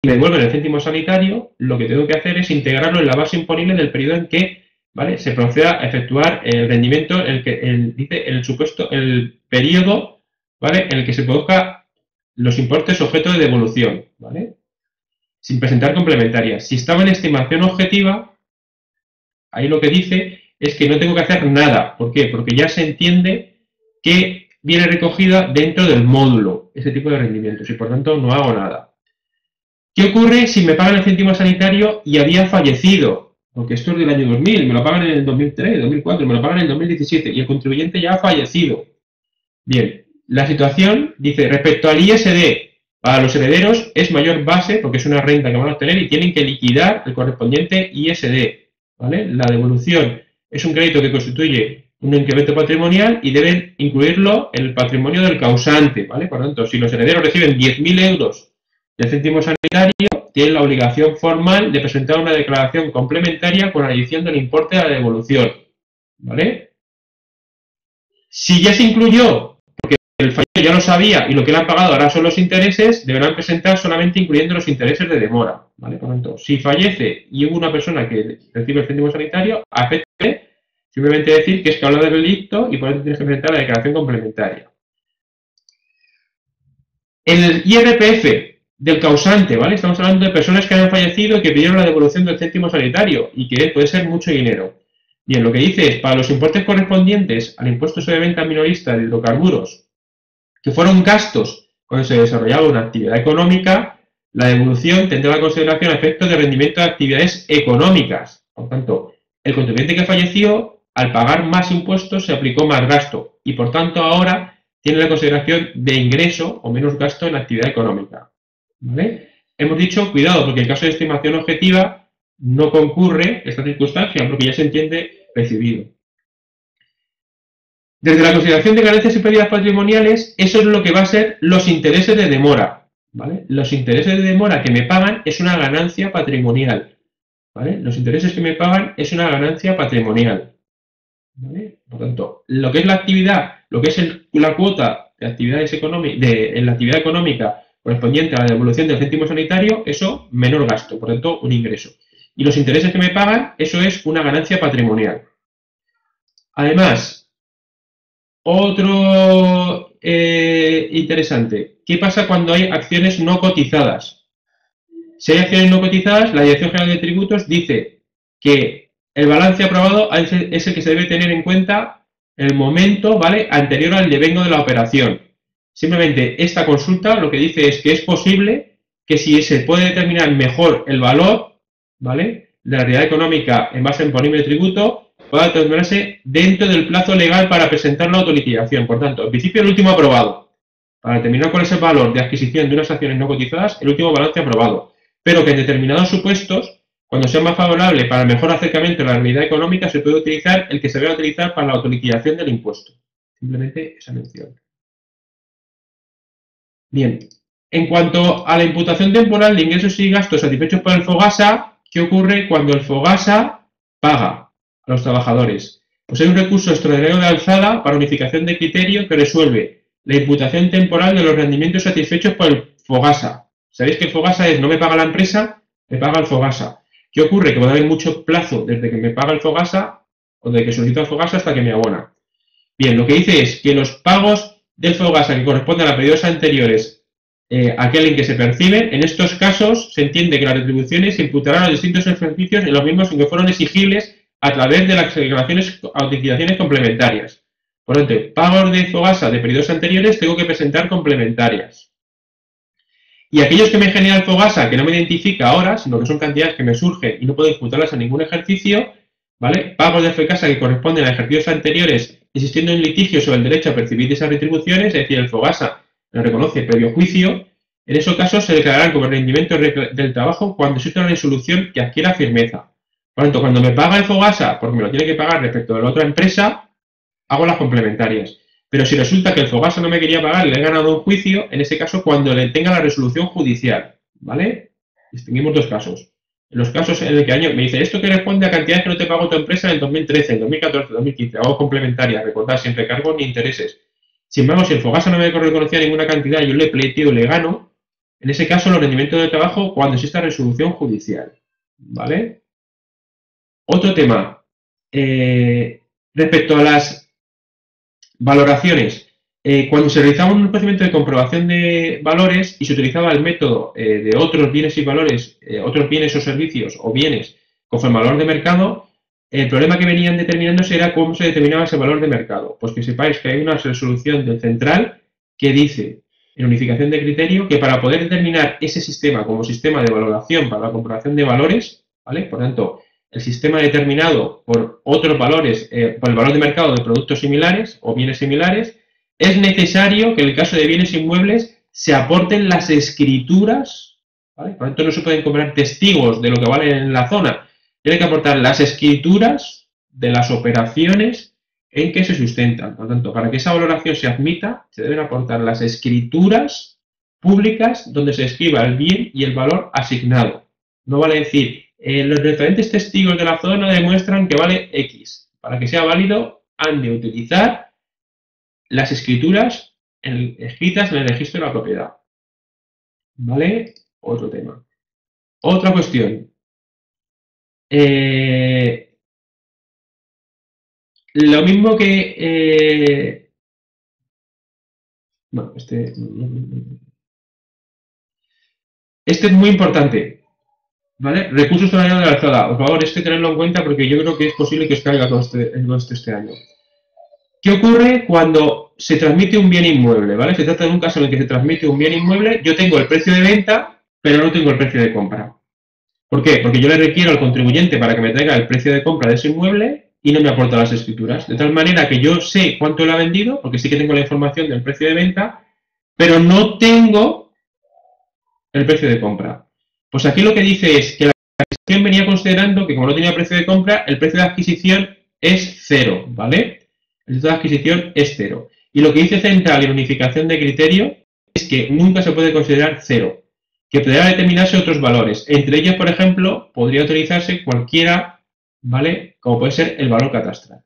Speaker 1: y me devuelven el céntimo sanitario, lo que tengo que hacer es integrarlo en la base imponible del periodo en que, ¿vale?, se proceda a efectuar el rendimiento, dice el periodo, ¿vale?, en el que se produzca los importes objeto de devolución, ¿vale?, sin presentar complementarias. Si estaba en estimación objetiva, ahí lo que dice es que no tengo que hacer nada. ¿Por qué? Porque ya se entiende que viene recogida dentro del módulo ese tipo de rendimientos y por tanto no hago nada. ¿Qué ocurre si me pagan el céntimo sanitario y había fallecido? Porque esto es del año 2000, me lo pagan en el 2003, 2004, me lo pagan en el 2017 y el contribuyente ya ha fallecido. Bien, la situación dice, respecto al ISD, para los herederos es mayor base porque es una renta que van a obtener y tienen que liquidar el correspondiente ISD, ¿vale? La devolución es un crédito que constituye un incremento patrimonial y deben incluirlo en el patrimonio del causante, ¿vale? Por lo tanto, si los herederos reciben 10.000 euros del céntimo sanitario, tienen la obligación formal de presentar una declaración complementaria con adición del importe de la devolución, ¿vale? Si ya se incluyó, porque el fallecido ya lo sabía y lo que le han pagado ahora son los intereses, deberán presentar solamente incluyendo los intereses de demora, ¿vale? Por lo tanto, si fallece y hubo una persona que recibe el céntimo sanitario, afecte simplemente decir que es causa del delito y por eso tienes que presentar la declaración complementaria. El IRPF del causante, ¿vale? Estamos hablando de personas que han fallecido y que pidieron la devolución del céntimo sanitario y que puede ser mucho dinero. Bien, lo que dice es, para los importes correspondientes al impuesto sobre venta minorista de hidrocarburos, que fueron gastos cuando se desarrollaba una actividad económica, la devolución tendrá la consideración a efectos de rendimiento de actividades económicas. Por tanto, el contribuyente que falleció, al pagar más impuestos, se aplicó más gasto y, por tanto, ahora tiene la consideración de ingreso o menos gasto en la actividad económica, ¿vale? Hemos dicho, cuidado, porque en caso de estimación objetiva no concurre esta circunstancia, porque ya se entiende recibido. Desde la consideración de ganancias y pérdidas patrimoniales, eso es lo que va a ser los intereses de demora, ¿vale? Los intereses de demora que me pagan es una ganancia patrimonial, ¿vale? Los intereses que me pagan es una ganancia patrimonial, ¿vale? Por tanto, lo que es la actividad, lo que es la cuota de actividades en la actividad económica correspondiente a la devolución del céntimo sanitario, eso menor gasto, por tanto, un ingreso. Y los intereses que me pagan, eso es una ganancia patrimonial. Además, otro interesante, ¿qué pasa cuando hay acciones no cotizadas? Si hay acciones no cotizadas, la Dirección General de Tributos dice que el balance aprobado es el que se debe tener en cuenta en el momento, ¿vale?, anterior al devengo de la operación. Simplemente esta consulta lo que dice es que es posible que si se puede determinar mejor el valor, ¿vale?, de la realidad económica en base a imponible tributo, pueda determinarse dentro del plazo legal para presentar la autoliquidación. Por tanto, en principio el último aprobado. Para determinar cuál es el valor de adquisición de unas acciones no cotizadas, el último balance aprobado. Pero que en determinados supuestos, cuando sea más favorable para el mejor acercamiento a la realidad económica, se puede utilizar el que se debe utilizar para la autoliquidación del impuesto. Simplemente esa mención. Bien, en cuanto a la imputación temporal de ingresos y gastos satisfechos por el FOGASA, ¿qué ocurre cuando el FOGASA paga a los trabajadores? Pues hay un recurso extraordinario de alzada para unificación de criterio que resuelve la imputación temporal de los rendimientos satisfechos por el FOGASA. ¿Sabéis que el FOGASA es no me paga la empresa, me paga el FOGASA? ¿Qué ocurre? Que puede haber mucho plazo desde que me paga el FOGASA o desde que solicito el FOGASA hasta que me abona. Bien, lo que dice es que los pagos del FOGASA que corresponden a periodos anteriores a aquel en que se perciben, en estos casos se entiende que las retribuciones se imputarán a los distintos ejercicios en los mismos en que fueron exigibles a través de las declaraciones o liquidaciones complementarias. Por lo tanto, pagos de FOGASA de periodos anteriores tengo que presentar complementarias. Y aquellos que me genera el FOGASA, que no me identifica ahora, sino que son cantidades que me surgen y no puedo imputarlas a ningún ejercicio, ¿vale? Pagos de FOGASA que corresponden a ejercicios anteriores existiendo un litigio sobre el derecho a percibir esas retribuciones, es decir, el FOGASA lo reconoce previo juicio, en esos casos se declararán como rendimiento del trabajo cuando exista una resolución que adquiera firmeza. Por lo tanto, cuando me paga el FOGASA, porque me lo tiene que pagar respecto de la otra empresa, hago las complementarias. Pero si resulta que el FOGASA no me quería pagar y le he ganado un juicio, en ese caso cuando le tenga la resolución judicial, ¿vale? Distinguimos dos casos. En los casos en el que año me dice, esto que responde a cantidades que no te pagó tu empresa en el 2013, en 2014, en 2015, hago complementarias, recordad, siempre cargos ni intereses. Sin embargo, si el FOGASA no me reconocía ninguna cantidad y yo le pleiteo y le gano, en ese caso los rendimientos de trabajo cuando exista resolución judicial, ¿vale? Otro tema, respecto a las valoraciones. Cuando se realizaba un procedimiento de comprobación de valores y se utilizaba el método de otros bienes y valores, otros bienes o servicios o bienes conforme al valor de mercado, el problema que venían determinándose era cómo se determinaba ese valor de mercado. Pues que sepáis que hay una resolución del central que dice, en unificación de criterio, que para poder determinar ese sistema como sistema de valoración para la comprobación de valores, ¿vale? Por tanto, el sistema determinado por otros valores, por el valor de mercado de productos similares o bienes similares, es necesario que en el caso de bienes inmuebles se aporten las escrituras, ¿vale? Por tanto, no se pueden cobrar testigos de lo que vale en la zona. Tiene que aportar las escrituras de las operaciones en que se sustentan. Por lo tanto, para que esa valoración se admita, se deben aportar las escrituras públicas donde se escriba el bien y el valor asignado. No vale decir, los diferentes testigos de la zona demuestran que vale X. Para que sea válido, han de utilizar las escrituras escritas en el registro de la propiedad. ¿Vale? Otro tema. Otra cuestión. Lo mismo que... bueno, este es muy importante. ¿Vale? Recursos extraordinarios de la alzada. Por favor, tenerlo en cuenta porque yo creo que es posible que os caiga todo este año. ¿Qué ocurre cuando se transmite un bien inmueble? ¿Vale? Se trata de un caso en el que se transmite un bien inmueble. Yo tengo el precio de venta, pero no tengo el precio de compra. ¿Por qué? Porque yo le requiero al contribuyente para que me traiga el precio de compra de ese inmueble y no me aporta las escrituras. De tal manera que yo sé cuánto lo ha vendido, porque sí que tengo la información del precio de venta, pero no tengo el precio de compra. Pues aquí lo que dice es que la adquisición venía considerando que como no tenía precio de compra, el precio de adquisición es cero, ¿vale? El precio de adquisición es cero. Y lo que dice Central en unificación de criterio es que nunca se puede considerar cero, que podrá determinarse otros valores. Entre ellos, por ejemplo, podría utilizarse cualquiera, ¿vale? Como puede ser el valor catastral.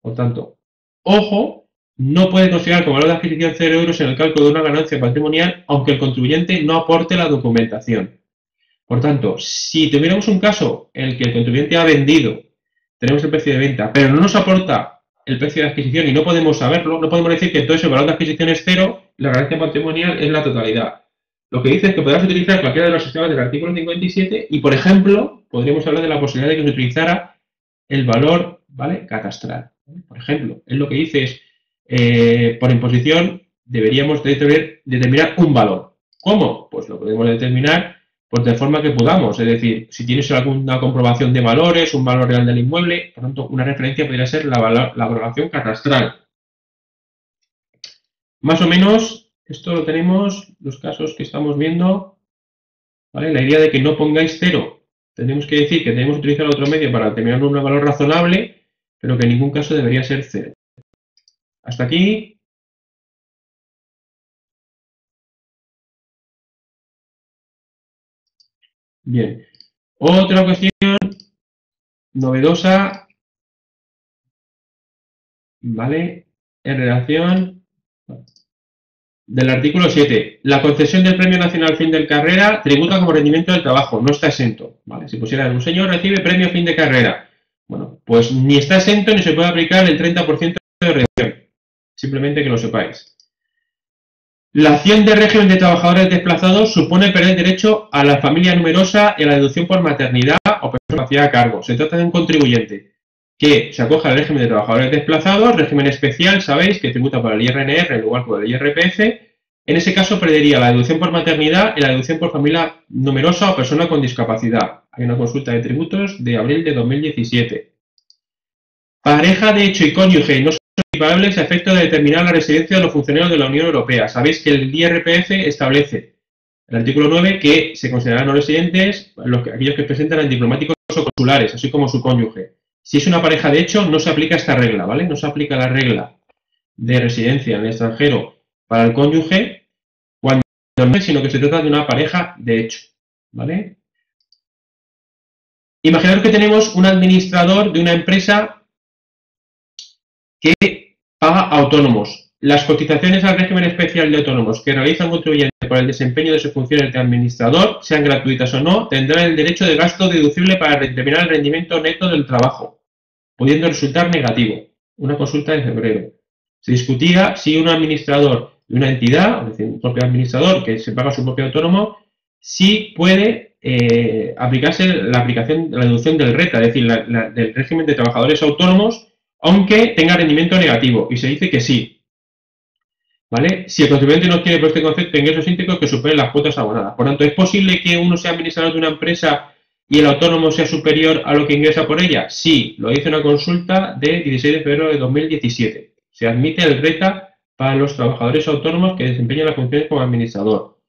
Speaker 1: Por tanto, ojo, no puede considerar como valor de adquisición 0 euros en el cálculo de una ganancia patrimonial, aunque el contribuyente no aporte la documentación. Por tanto, si tuviéramos un caso en el que el contribuyente ha vendido, tenemos el precio de venta, pero no nos aporta el precio de adquisición y no podemos saberlo, no podemos decir que entonces el valor de adquisición es cero y la ganancia patrimonial es la totalidad. Lo que dice es que podrás utilizar cualquiera de los sistemas del artículo 57 y, por ejemplo, podríamos hablar de la posibilidad de que se utilizara el valor, ¿vale?, catastral. Por ejemplo, él lo que dice es, por imposición deberíamos determinar un valor. ¿Cómo? Pues lo podemos determinar pues de forma que podamos. Es decir, si tienes alguna comprobación de valores, un valor real del inmueble, por tanto, una referencia podría ser la valoración catastral. Más o menos, esto lo tenemos, los casos que estamos viendo, ¿vale? La idea de que no pongáis cero. Tenemos que decir que tenemos que utilizar otro medio para determinar un valor razonable, pero que en ningún caso debería ser cero. Hasta aquí. Bien. Otra cuestión novedosa, ¿vale? En relación del artículo 7. La concesión del Premio Nacional Fin de Carrera tributa como rendimiento del trabajo, no está exento, ¿vale? Si pusieran un señor recibe premio fin de carrera, bueno, pues ni está exento ni se puede aplicar el 30% de reducción. Simplemente que lo sepáis. La acción de régimen de trabajadores desplazados supone perder derecho a la familia numerosa y a la deducción por maternidad o persona nacida a cargo. Se trata de un contribuyente que se acoge al régimen de trabajadores desplazados, régimen especial, sabéis, que tributa por el IRNR en lugar por el IRPF. En ese caso perdería la deducción por maternidad y la deducción por familia numerosa o persona con discapacidad. Hay una consulta de tributos de abril de 2017. Pareja de hecho y cónyuge no son equiparables a efecto de determinar la residencia de los funcionarios de la Unión Europea. Sabéis que el IRPF establece, el artículo 9, que se considerarán no residentes aquellos que presentan diplomáticos o consulares, así como su cónyuge. Si es una pareja de hecho, no se aplica esta regla, ¿vale? No se aplica la regla de residencia en el extranjero para el cónyuge cuando no es, sino que se trata de una pareja de hecho, ¿vale? Imaginad que tenemos un administrador de una empresa que paga a autónomos. Las cotizaciones al régimen especial de autónomos que realiza un contribuyente por el desempeño de sus funciones de administrador, sean gratuitas o no, tendrán el derecho de gasto deducible para determinar el rendimiento neto del trabajo, pudiendo resultar negativo. Una consulta de febrero. Se discutía si un administrador de una entidad, es decir, un propio administrador que se paga su propio autónomo, sí puede aplicarse la deducción del RETA, es decir, del régimen de trabajadores autónomos, aunque tenga rendimiento negativo, y se dice que sí, ¿vale? Si el contribuyente no obtiene por este concepto ingresos íntegros que superen las cuotas abonadas. Por tanto, ¿es posible que uno sea administrador de una empresa y el autónomo sea superior a lo que ingresa por ella? Sí, lo dice una consulta de 16 de febrero de 2017. Se admite el RETA para los trabajadores autónomos que desempeñan las funciones como administrador.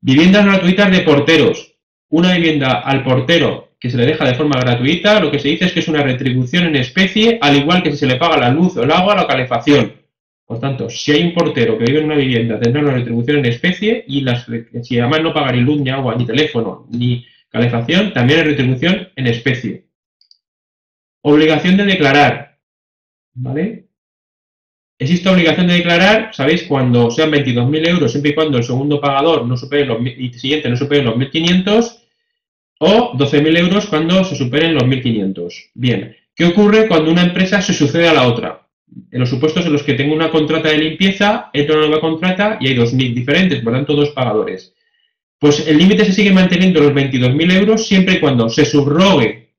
Speaker 1: Viviendas gratuitas de porteros. Una vivienda al portero que se le deja de forma gratuita, lo que se dice es que es una retribución en especie, al igual que si se le paga la luz o el agua o la calefacción. Por tanto, si hay un portero que vive en una vivienda, tendrá una retribución en especie y si además no paga ni luz, ni agua, ni teléfono, ni calefacción, también hay retribución en especie. Obligación de declarar, ¿vale? Existe obligación de declarar, sabéis, cuando sean 22.000 euros, siempre y cuando el segundo pagador no supere y el siguiente no supere los 1.500, o 12.000 euros cuando se superen los 1.500. Bien, ¿qué ocurre cuando una empresa se sucede a la otra? En los supuestos en los que tengo una contrata de limpieza, entra una nueva contrata y hay 2.000 diferentes, por lo tanto, dos pagadores. Pues el límite se sigue manteniendo los 22.000 euros siempre y cuando se subrogue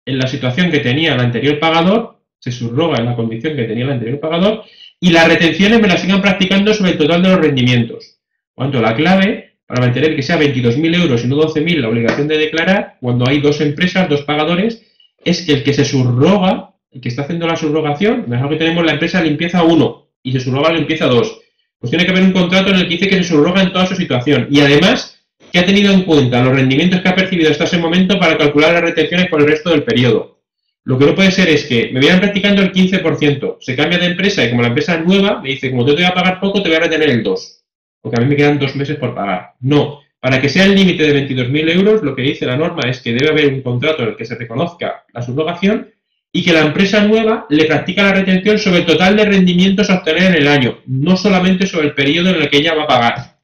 Speaker 1: en la situación que tenía el anterior pagador, se subroga en la condición que tenía el anterior pagador, y las retenciones me las sigan practicando sobre el total de los rendimientos. Por lo tanto, la clave para mantener que sea 22.000 euros y no 12.000 la obligación de declarar, cuando hay dos empresas, dos pagadores, es que el que se subroga, el que está haciendo la subrogación, mejor que tenemos la empresa limpieza 1 y se subroga la limpieza 2. Pues tiene que haber un contrato en el que dice que se subroga en toda su situación y además que ha tenido en cuenta los rendimientos que ha percibido hasta ese momento para calcular las retenciones por el resto del periodo. Lo que no puede ser es que me vayan practicando el 15%, se cambia de empresa y como la empresa es nueva, me dice, como yo te voy a pagar poco, te voy a retener el 2%. Porque a mí me quedan 2 meses por pagar. No, para que sea el límite de 22.000 euros, lo que dice la norma es que debe haber un contrato en el que se reconozca la subrogación y que la empresa nueva le practica la retención sobre el total de rendimientos a obtener en el año, no solamente sobre el periodo en el que ella va a pagar.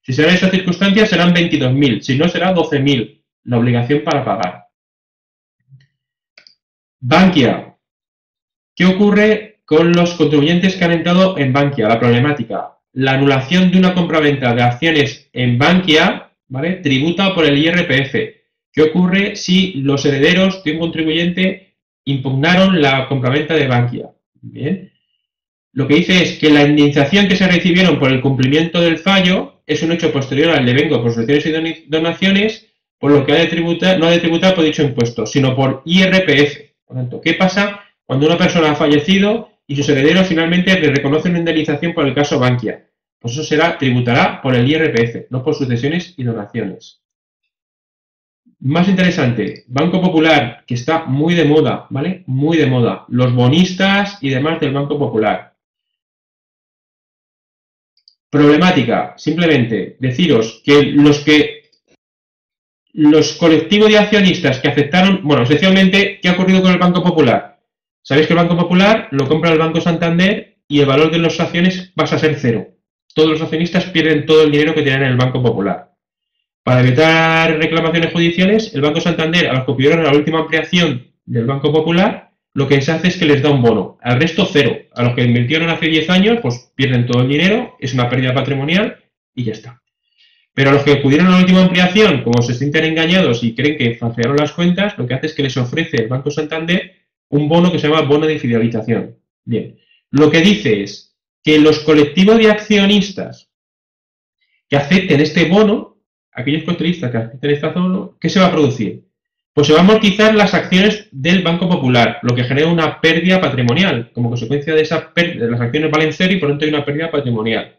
Speaker 1: Si serán esas circunstancias, serán 22.000, si no, será 12.000 la obligación para pagar. Bankia. ¿Qué ocurre con los contribuyentes que han entrado en Bankia? La problemática. La anulación de una compraventa de acciones en Bankia, ¿vale?, tributa por el IRPF. ¿Qué ocurre si los herederos de un contribuyente impugnaron la compraventa de Bankia? Bien. Lo que dice es que la indemnización que se recibieron por el cumplimiento del fallo es un hecho posterior al devengo por sucesiones y donaciones, por lo que ha de tributar, no ha de tributar por dicho impuesto, sino por IRPF. Por tanto, ¿qué pasa cuando una persona ha fallecido y sus herederos finalmente le reconocen una indemnización por el caso Bankia? Pues eso tributará por el IRPF, no por sucesiones y donaciones. Más interesante, Banco Popular, que está muy de moda, ¿vale? Muy de moda. Los bonistas y demás del Banco Popular. Problemática, simplemente deciros que los colectivos de accionistas que aceptaron, bueno, esencialmente, ¿qué ha ocurrido con el Banco Popular? Sabéis que el Banco Popular lo compra el Banco Santander y el valor de las acciones pasa a ser cero. Todos los accionistas pierden todo el dinero que tenían en el Banco Popular. Para evitar reclamaciones judiciales, el Banco Santander, a los que pidieron la última ampliación del Banco Popular, lo que se hace es que les da un bono. Al resto, cero. A los que invirtieron hace 10 años, pues pierden todo el dinero, es una pérdida patrimonial y ya está. Pero a los que pudieron la última ampliación, como se sienten engañados y creen que falsearon las cuentas, lo que hace es que les ofrece el Banco Santander un bono que se llama bono de fidelización. Bien, lo que dice es que los colectivos de accionistas que acepten este bono, aquellos colectivistas que acepten este bono, ¿qué se va a producir? Pues se va a amortizar las acciones del Banco Popular, lo que genera una pérdida patrimonial. Como consecuencia de esa pérdida, las acciones valen cero y por lo tanto hay una pérdida patrimonial.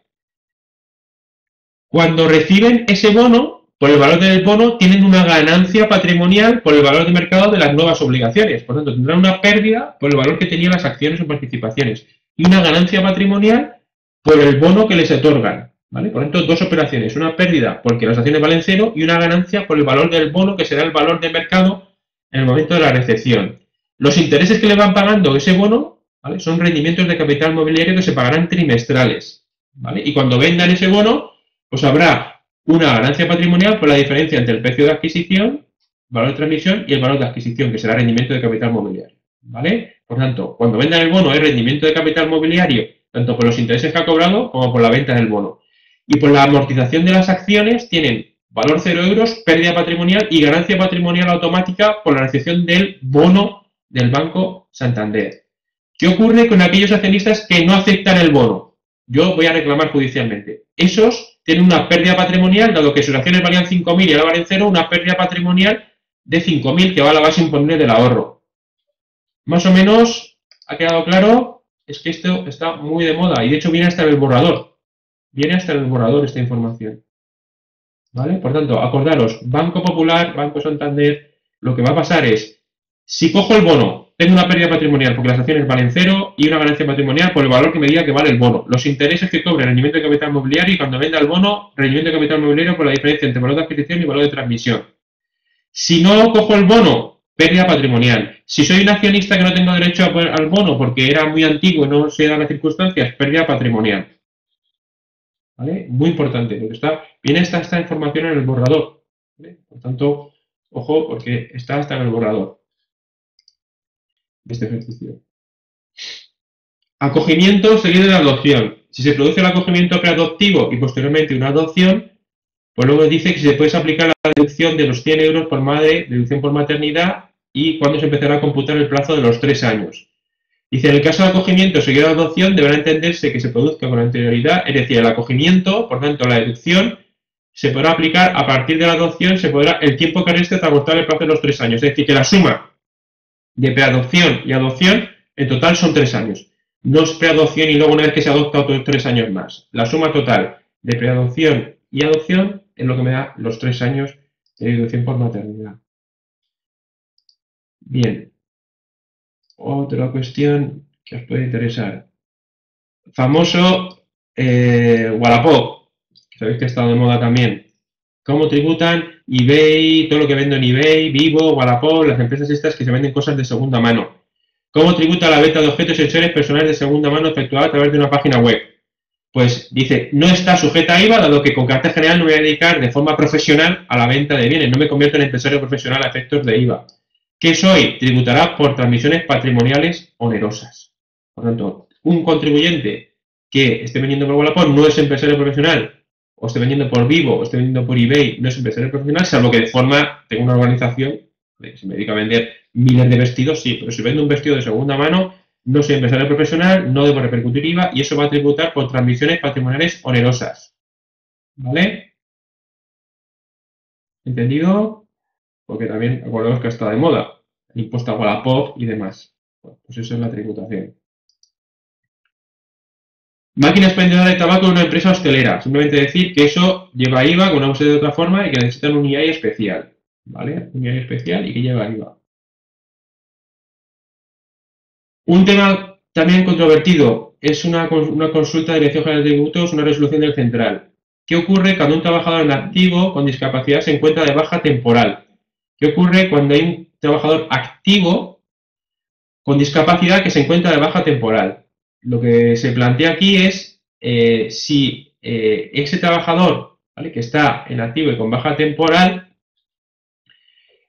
Speaker 1: Cuando reciben ese bono, por el valor del bono, tienen una ganancia patrimonial por el valor de mercado de las nuevas obligaciones. Por lo tanto, tendrán una pérdida por el valor que tenían las acciones o participaciones y una ganancia patrimonial por el bono que les otorgan. ¿Vale? Por lo tanto, dos operaciones. Una pérdida porque las acciones valen cero y una ganancia por el valor del bono, que será el valor de mercado en el momento de la recepción. Los intereses que le van pagando ese bono, ¿vale?, son rendimientos de capital mobiliario que se pagarán trimestrales. ¿Vale? Y cuando vendan ese bono, pues habrá una ganancia patrimonial por la diferencia entre el precio de adquisición, valor de transmisión y el valor de adquisición, que será rendimiento de capital mobiliario. ¿Vale? Por tanto, cuando vendan el bono hay rendimiento de capital mobiliario, tanto por los intereses que ha cobrado como por la venta del bono. Y por la amortización de las acciones tienen valor 0 euros, pérdida patrimonial y ganancia patrimonial automática por la recepción del bono del Banco Santander. ¿Qué ocurre con aquellos accionistas que no aceptan el bono? Yo voy a reclamar judicialmente. Esos tienen una pérdida patrimonial, dado que sus acciones valían 5.000 y ahora valen 0, una pérdida patrimonial de 5.000 que va a la base imponible del ahorro. Más o menos, ¿ha quedado claro? Es que esto está muy de moda y de hecho viene hasta en el borrador. Viene hasta en el borrador esta información. ¿Vale? Por tanto, acordaros, Banco Popular, Banco Santander, lo que va a pasar es, si cojo el bono, tengo una pérdida patrimonial porque las acciones valen 0 y una ganancia patrimonial por el valor que me diga que vale el bono. Los intereses que cobre rendimiento de capital mobiliario y cuando venda el bono, rendimiento de capital mobiliario por la diferencia entre valor de adquisición y valor de transmisión. Si no cojo el bono, pérdida patrimonial. Si soy un accionista que no tengo derecho al bono porque era muy antiguo y no se dan las circunstancias, pérdida patrimonial. ¿Vale? Muy importante, porque viene esta información en el borrador. ¿Vale? Por tanto, ojo, porque está hasta en el borrador de este ejercicio. Acogimiento seguido de adopción. Si se produce el acogimiento preadoptivo y posteriormente una adopción, pues luego dice que se puede aplicar la deducción de los 100 euros por madre, deducción por maternidad, y cuando se empezará a computar el plazo de los 3 años. Dice, en el caso de acogimiento seguido de adopción, deberá entenderse que se produzca con anterioridad, es decir, el acogimiento, por tanto, la deducción, se podrá aplicar a partir de la adopción, el tiempo que reste hasta agotar el plazo de los 3 años. Es decir, que la suma de preadopción y adopción, en total son 3 años. No es preadopción y luego una vez que se adopta otros 3 años más. La suma total de preadopción y adopción es lo que me da los 3 años de deducción por maternidad. Bien. Otra cuestión que os puede interesar. Famoso Wallapop, que sabéis que ha estado de moda también. ¿Cómo tributan eBay, todo lo que vendo en eBay, Vivo, Wallapop, las empresas estas que se venden cosas de segunda mano? ¿Cómo tributa la venta de objetos y accesorios personales de segunda mano efectuada a través de una página web? Pues dice, no está sujeta a IVA, dado que con carácter general no me voy a dedicar de forma profesional a la venta de bienes, no me convierto en empresario profesional a efectos de IVA. ¿Qué soy? Tributará por transmisiones patrimoniales onerosas. Por lo tanto, un contribuyente que esté vendiendo por Wallapop no es empresario profesional, o esté vendiendo por Vivo, o esté vendiendo por eBay, no es empresario profesional, salvo que de forma tenga una organización, si me dedico a vender miles de vestidos, sí, pero si vendo un vestido de segunda mano, no soy empresario profesional, no debo repercutir IVA y eso va a tributar por transmisiones patrimoniales onerosas. ¿Vale? ¿Entendido? porque también acordemos que está de moda, el impuesto a Wallapop y demás. Bueno, pues eso es la tributación. Máquina expendedora de tabaco de una empresa hostelera. Simplemente decir que eso lleva IVA, que no se de otra forma, y que necesitan un IAI especial. ¿Vale? Un IAI especial y que lleva IVA. Un tema también controvertido es una consulta de Dirección General de Tributos, una resolución del Central. ¿Qué ocurre cuando un trabajador en activo con discapacidad se encuentra de baja temporal? ¿Qué ocurre cuando hay un trabajador activo con discapacidad que se encuentra de baja temporal? Lo que se plantea aquí es si ese trabajador, ¿vale?, que está en activo y con baja temporal,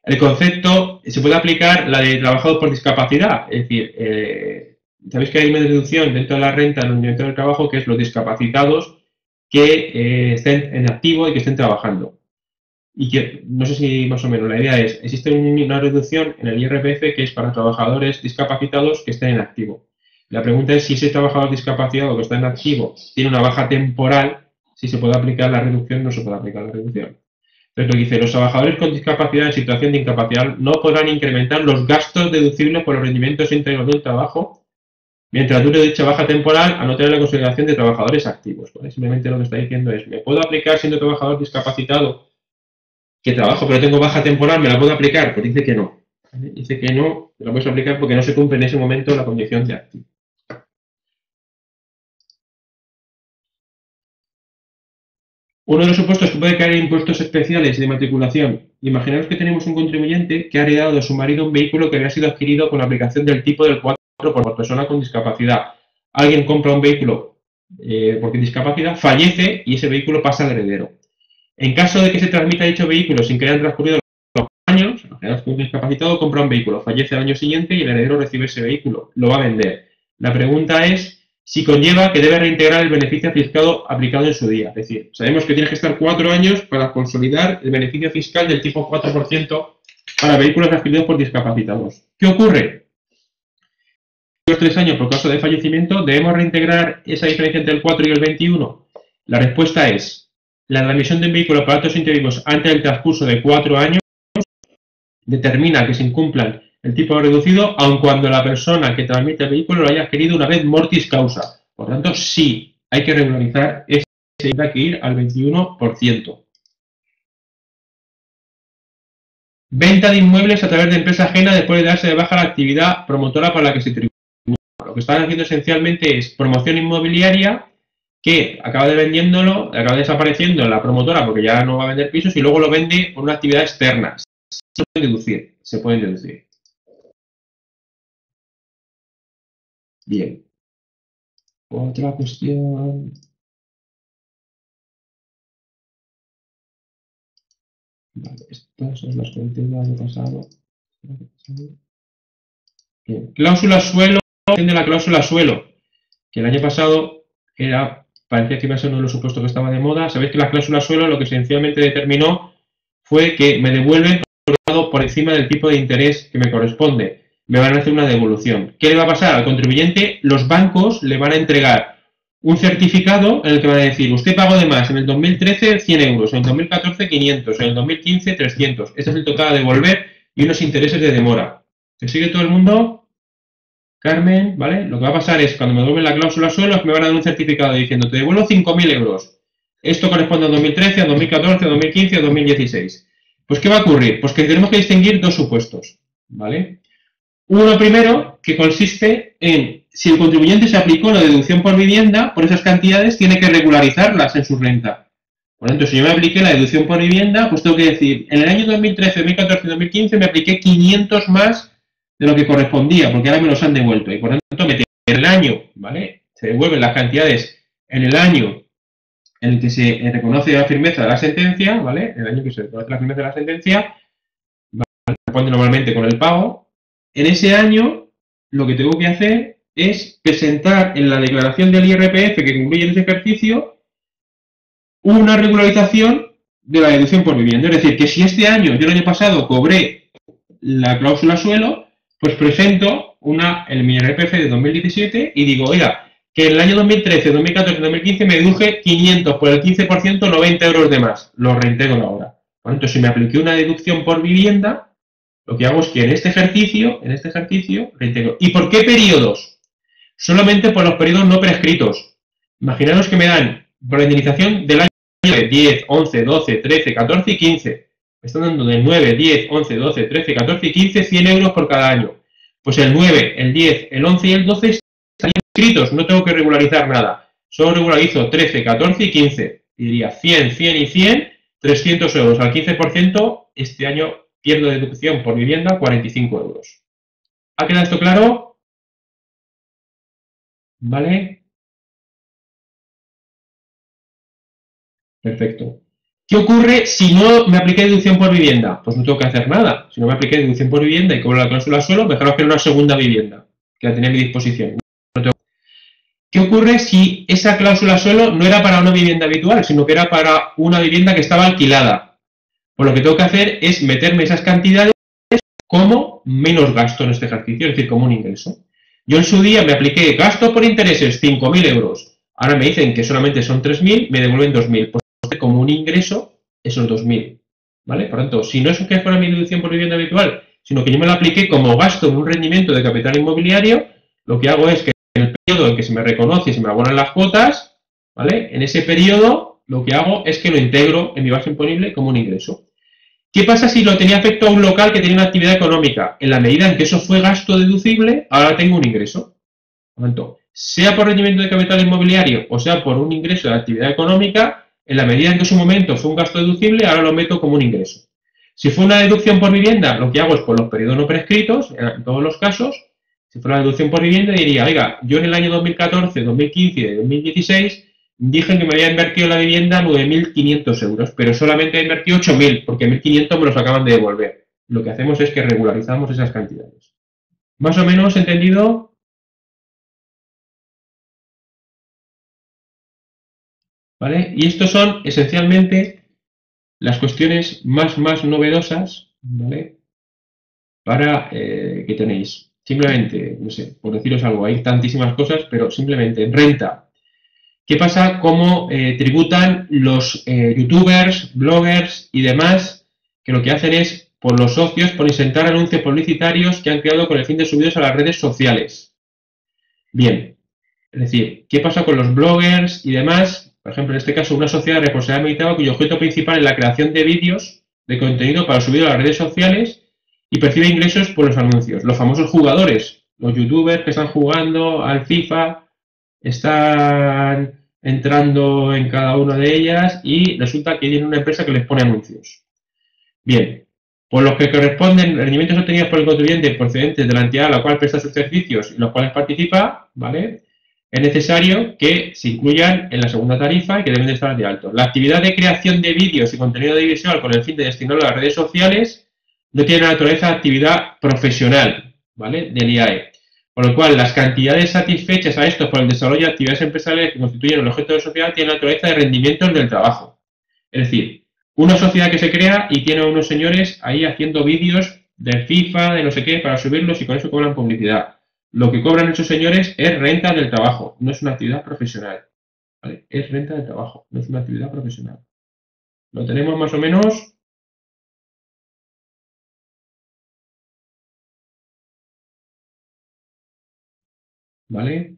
Speaker 1: el concepto se puede aplicar la de trabajador por discapacidad. Es decir, sabéis que hay una deducción dentro de la renta en el momento del trabajo que es los discapacitados que estén en activo y que estén trabajando. Y que, no sé si más o menos la idea es, existe una reducción en el IRPF que es para trabajadores discapacitados que estén en activo. La pregunta es si ese trabajador discapacitado que está en activo tiene una baja temporal, si se puede aplicar la reducción o no se puede aplicar la reducción. Entonces lo que dice, los trabajadores con discapacidad en situación de incapacidad no podrán incrementar los gastos deducibles por los rendimientos íntegros del trabajo mientras dure dicha baja temporal a no tener la consideración de trabajadores activos. ¿Vale? Simplemente lo que está diciendo es, ¿me puedo aplicar siendo trabajador discapacitado que trabajo pero tengo baja temporal? ¿Me la puedo aplicar? Pues dice que no. ¿Vale? Dice que no, me la puedes aplicar porque no se cumple en ese momento la condición de activo. Uno de los supuestos que puede caer en impuestos especiales de matriculación. Imaginaos que tenemos un contribuyente que ha heredado de su marido un vehículo que había sido adquirido con la aplicación del tipo del 4 por persona con discapacidad. Alguien compra un vehículo porque discapacidad, fallece y ese vehículo pasa al heredero. En caso de que se transmita dicho vehículo sin que hayan transcurrido los años, imaginaos que un discapacitado compra un vehículo, fallece al año siguiente y el heredero recibe ese vehículo, lo va a vender. La pregunta es si conlleva que debe reintegrar el beneficio fiscal aplicado en su día. Es decir, sabemos que tienes que estar 4 años para consolidar el beneficio fiscal del tipo 4% para vehículos adquiridos por discapacitados. ¿Qué ocurre? Los 3 años por caso de fallecimiento, ¿debemos reintegrar esa diferencia entre el 4 y el 21? La respuesta es, la remisión de un vehículo para actos interinos antes del transcurso de 4 años determina que se incumplan el tipo reducido, aun cuando la persona que transmite el vehículo lo haya adquirido una vez mortis causa. Por tanto, sí, hay que regularizar ese, hay que ir al 21%. Venta de inmuebles a través de empresa ajena después de darse de baja la actividad promotora para la que se tributa. Lo que están haciendo esencialmente es promoción inmobiliaria que acaba desapareciendo en la promotora porque ya no va a vender pisos y luego lo vende por una actividad externa. Se pueden deducir. Bien. Otra cuestión. Vale, estas son las que del año pasado. Bien. Cláusula suelo, de la cláusula suelo, que el año pasado parecía que iba a ser uno de los supuestos que estaba de moda. Sabéis que la cláusula suelo lo que esencialmente determinó fue que me devuelven por encima del tipo de interés que me corresponde. Me van a hacer una devolución. ¿Qué le va a pasar al contribuyente? Los bancos le van a entregar un certificado en el que van a decir, usted pagó de más en el 2013 100 euros, en el 2014 500, en el 2015 300. Este es el total a devolver y unos intereses de demora. ¿Te sigue todo el mundo? Carmen, ¿vale? Lo que va a pasar es, cuando me devuelven la cláusula suelo, me van a dar un certificado diciendo, te devuelvo 5.000 euros. Esto corresponde a 2013, a 2014, a 2015, a 2016. Pues, ¿qué va a ocurrir? Pues que tenemos que distinguir dos supuestos, ¿vale? Uno primero, que consiste en, si el contribuyente se aplicó la deducción por vivienda, por esas cantidades tiene que regularizarlas en su renta. Por lo tanto, si yo me apliqué la deducción por vivienda, pues tengo que decir, en el año 2013, 2014 y 2015 me apliqué 500 más de lo que correspondía, porque ahora me los han devuelto. Y por lo tanto, en el año, ¿vale? Se devuelven las cantidades en el año en el que se reconoce la firmeza de la sentencia, ¿vale? En el año que se reconoce la firmeza de la sentencia, ¿vale? Responde normalmente con el pago. En ese año, lo que tengo que hacer es presentar en la declaración del IRPF que concluye en ese ejercicio una regularización de la deducción por vivienda. Es decir, que si este año, yo el año pasado, cobré la cláusula suelo, pues presento en mi IRPF de 2017 y digo, oiga, que en el año 2013, 2014 y 2015 me deduje 500 por el 15%, 90 euros de más. Lo reintegro ahora. Por lo tanto, si me apliqué una deducción por vivienda, lo que hago es que en este ejercicio, reintegro. ¿Y por qué periodos? Solamente por los periodos no prescritos. Imaginaros que me dan por la indemnización del año 10, 11, 12, 13, 14 y 15. Me están dando del 9, 10, 11, 12, 13, 14 y 15 100 euros por cada año. Pues el 9, el 10, el 11 y el 12 están inscritos, no tengo que regularizar nada. Solo regularizo 13, 14 y 15. Y diría 100, 100 y 100, 300 euros al 15%. Este año pierdo deducción por vivienda 45 euros. ¿Ha quedado esto claro? ¿Vale? Perfecto. ¿Qué ocurre si no me apliqué deducción por vivienda? Pues no tengo que hacer nada. Si no me apliqué deducción por vivienda y cobro la cláusula suelo, dejaros que era una segunda vivienda, que la tenía a mi disposición. ¿Qué ocurre si esa cláusula suelo no era para una vivienda habitual, sino que era para una vivienda que estaba alquilada? Pues lo que tengo que hacer es meterme esas cantidades como menos gasto en este ejercicio, es decir, como un ingreso. Yo en su día me apliqué gasto por intereses 5.000 euros. Ahora me dicen que solamente son 3.000, me devuelven 2.000. Pues como un ingreso esos 2.000. ¿Vale? Por lo tanto, si no es que fuera mi deducción por vivienda habitual, sino que yo me lo apliqué como gasto en un rendimiento de capital inmobiliario, lo que hago es que en el periodo en que se me reconoce y se me abonan las cuotas, ¿vale? En ese periodo lo que hago es que lo integro en mi base imponible como un ingreso. ¿Qué pasa si lo tenía afecto a un local que tenía una actividad económica? En la medida en que eso fue gasto deducible, ahora tengo un ingreso. Por lo tanto, sea por rendimiento de capital inmobiliario o sea por un ingreso de actividad económica, en la medida en que en su momento fue un gasto deducible, ahora lo meto como un ingreso. Si fue una deducción por vivienda, lo que hago es por los periodos no prescritos, en todos los casos. Si fuera una deducción por vivienda, diría, oiga, yo en el año 2014, 2015 y 2016 dije que me había invertido en la vivienda 9.500 euros, pero solamente he invertido 8.000, porque 1.500 me los acaban de devolver. Lo que hacemos es que regularizamos esas cantidades. ¿Más o menos entendido? ¿Vale? Y estos son esencialmente las cuestiones más novedosas, ¿vale? Para que tenéis. Simplemente, no sé, por deciros algo, hay tantísimas cosas, pero simplemente renta. ¿Qué pasa? ¿Cómo tributan los youtubers, bloggers y demás que lo que hacen es, por los socios, por insertar anuncios publicitarios que han creado con el fin de subirlos a las redes sociales? Bien, es decir, ¿qué pasa con los bloggers y demás? Por ejemplo, en este caso, una sociedad de responsabilidad limitada cuyo objeto principal es la creación de vídeos de contenido para subir a las redes sociales y percibe ingresos por los anuncios. Los famosos jugadores, los youtubers que están jugando al FIFA, están entrando en cada una de ellas y resulta que tienen una empresa que les pone anuncios. Bien, por los que corresponden rendimientos obtenidos por el contribuyente procedentes de la entidad a la cual presta sus servicios y los cuales participa, ¿vale? Es necesario que se incluyan en la segunda tarifa y que deben de estar de alto. La actividad de creación de vídeos y contenido audiovisual con el fin de destinarlo a las redes sociales no tiene naturaleza de actividad profesional, ¿vale? Del IAE. Por lo cual, las cantidades satisfechas a esto por el desarrollo de actividades empresariales que constituyen el objeto de sociedad tienen naturaleza de rendimientos del trabajo. Es decir, una sociedad que se crea y tiene a unos señores ahí haciendo vídeos de FIFA, de no sé qué, para subirlos y con eso cobran publicidad. Lo que cobran esos señores es renta del trabajo, no es una actividad profesional. ¿Vale? Es renta del trabajo, no es una actividad profesional. ¿Lo tenemos más o menos? ¿Vale?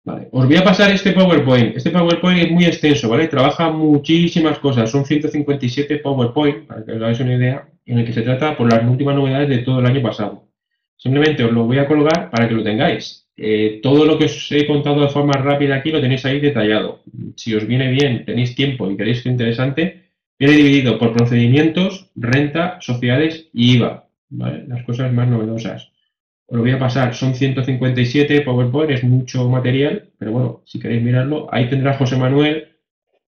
Speaker 1: Vale, os voy a pasar este PowerPoint. Este PowerPoint es muy extenso, ¿vale? Trabaja muchísimas cosas. Son 157 PowerPoint, para que os hagáis una idea, en el que se trata por las últimas novedades de todo el año pasado. Simplemente os lo voy a colgar para que lo tengáis. Todo lo que os he contado de forma rápida aquí lo tenéis ahí detallado. Si os viene bien, tenéis tiempo y queréis que es interesante, viene dividido por procedimientos, renta, sociedades y IVA, ¿vale? Las cosas más novedosas. Os lo voy a pasar, son 157 PowerPoint, es mucho material, pero bueno, si queréis mirarlo, ahí tendrás José Manuel.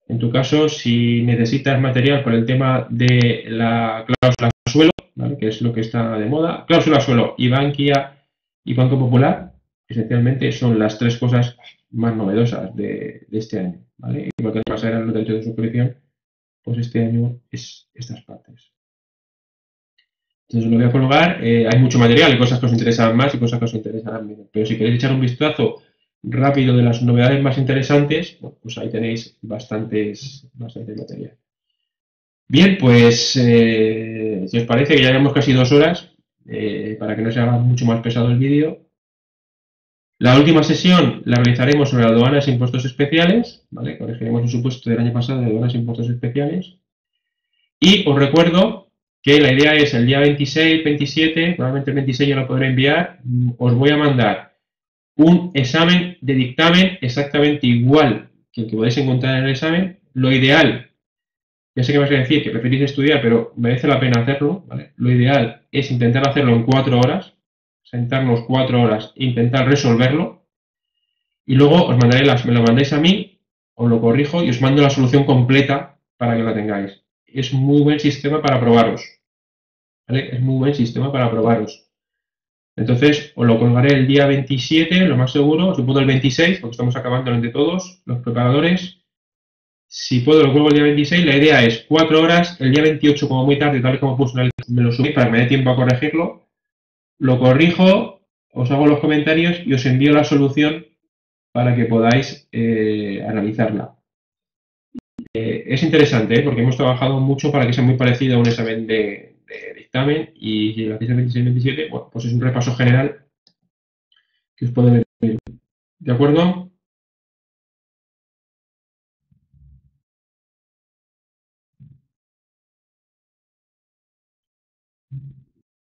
Speaker 1: En tu caso, si necesitas material por el tema de la cláusula suelo, ¿vale? Que es lo que está de moda, cláusula suelo y Bankia y Banco Popular, esencialmente son las tres cosas más novedosas de este año, ¿vale? Igual que el pasar los derechos de suscripción, pues este año es estas partes. Entonces lo voy a colgar. Hay mucho material, hay cosas que os interesarán más y cosas que os interesarán menos. Pero si queréis echar un vistazo rápido de las novedades más interesantes, bueno, pues ahí tenéis bastante material. Bien, pues si os parece que ya llevamos casi 2 horas, para que no se haga mucho más pesado el vídeo. La última sesión la realizaremos sobre aduanas e impuestos especiales, ¿vale? Corregiremos el supuesto del año pasado de aduanas e impuestos especiales. Y os recuerdo que la idea es el día 26, 27, probablemente el 26 ya lo podré enviar, os voy a mandar un examen de dictamen exactamente igual que el que podéis encontrar en el examen. Lo ideal, ya sé que vais a decir que preferís estudiar, pero merece la pena hacerlo, ¿vale? Lo ideal es intentar hacerlo en 4 horas, sentarnos 4 horas e intentar resolverlo, y luego os mandaré me lo mandáis a mí, os lo corrijo y os mando la solución completa para que la tengáis. Es muy buen sistema para probaros, ¿vale? Es muy buen sistema para probaros. Entonces, os lo colgaré el día 27, lo más seguro, supongo el 26, porque estamos acabando entre todos, los preparadores. Si puedo, lo cuelgo el día 26. La idea es 4 horas, el día 28, como muy tarde, tal y como puse en el, me lo subí para que me dé tiempo a corregirlo. Lo corrijo, os hago los comentarios y os envío la solución para que podáis analizarla. Es interesante, porque hemos trabajado mucho para que sea muy parecido a un examen de dictamen, y si lo hacéis el 26-27, bueno, pues es un repaso general que os puede venir. ¿De acuerdo?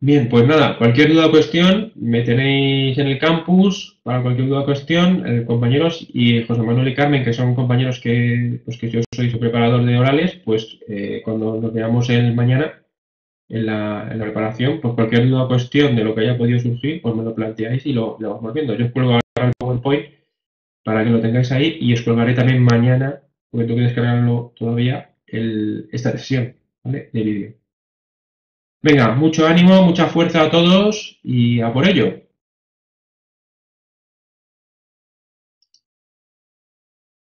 Speaker 1: Bien, pues nada, cualquier duda o cuestión, me tenéis en el campus para cualquier duda o cuestión, compañeros, y José Manuel y Carmen, que son compañeros que yo soy su preparador de orales, pues cuando nos veamos el mañana en la preparación, pues cualquier duda o cuestión de lo que haya podido surgir, pues me lo planteáis y lo vamos viendo. Yo os cuelgo ahora el PowerPoint para que lo tengáis ahí, y os colgaré también mañana, porque tengo que descargarlo todavía, esta sesión, ¿vale? De vídeo. Venga, mucho ánimo, mucha fuerza a todos y a por ello.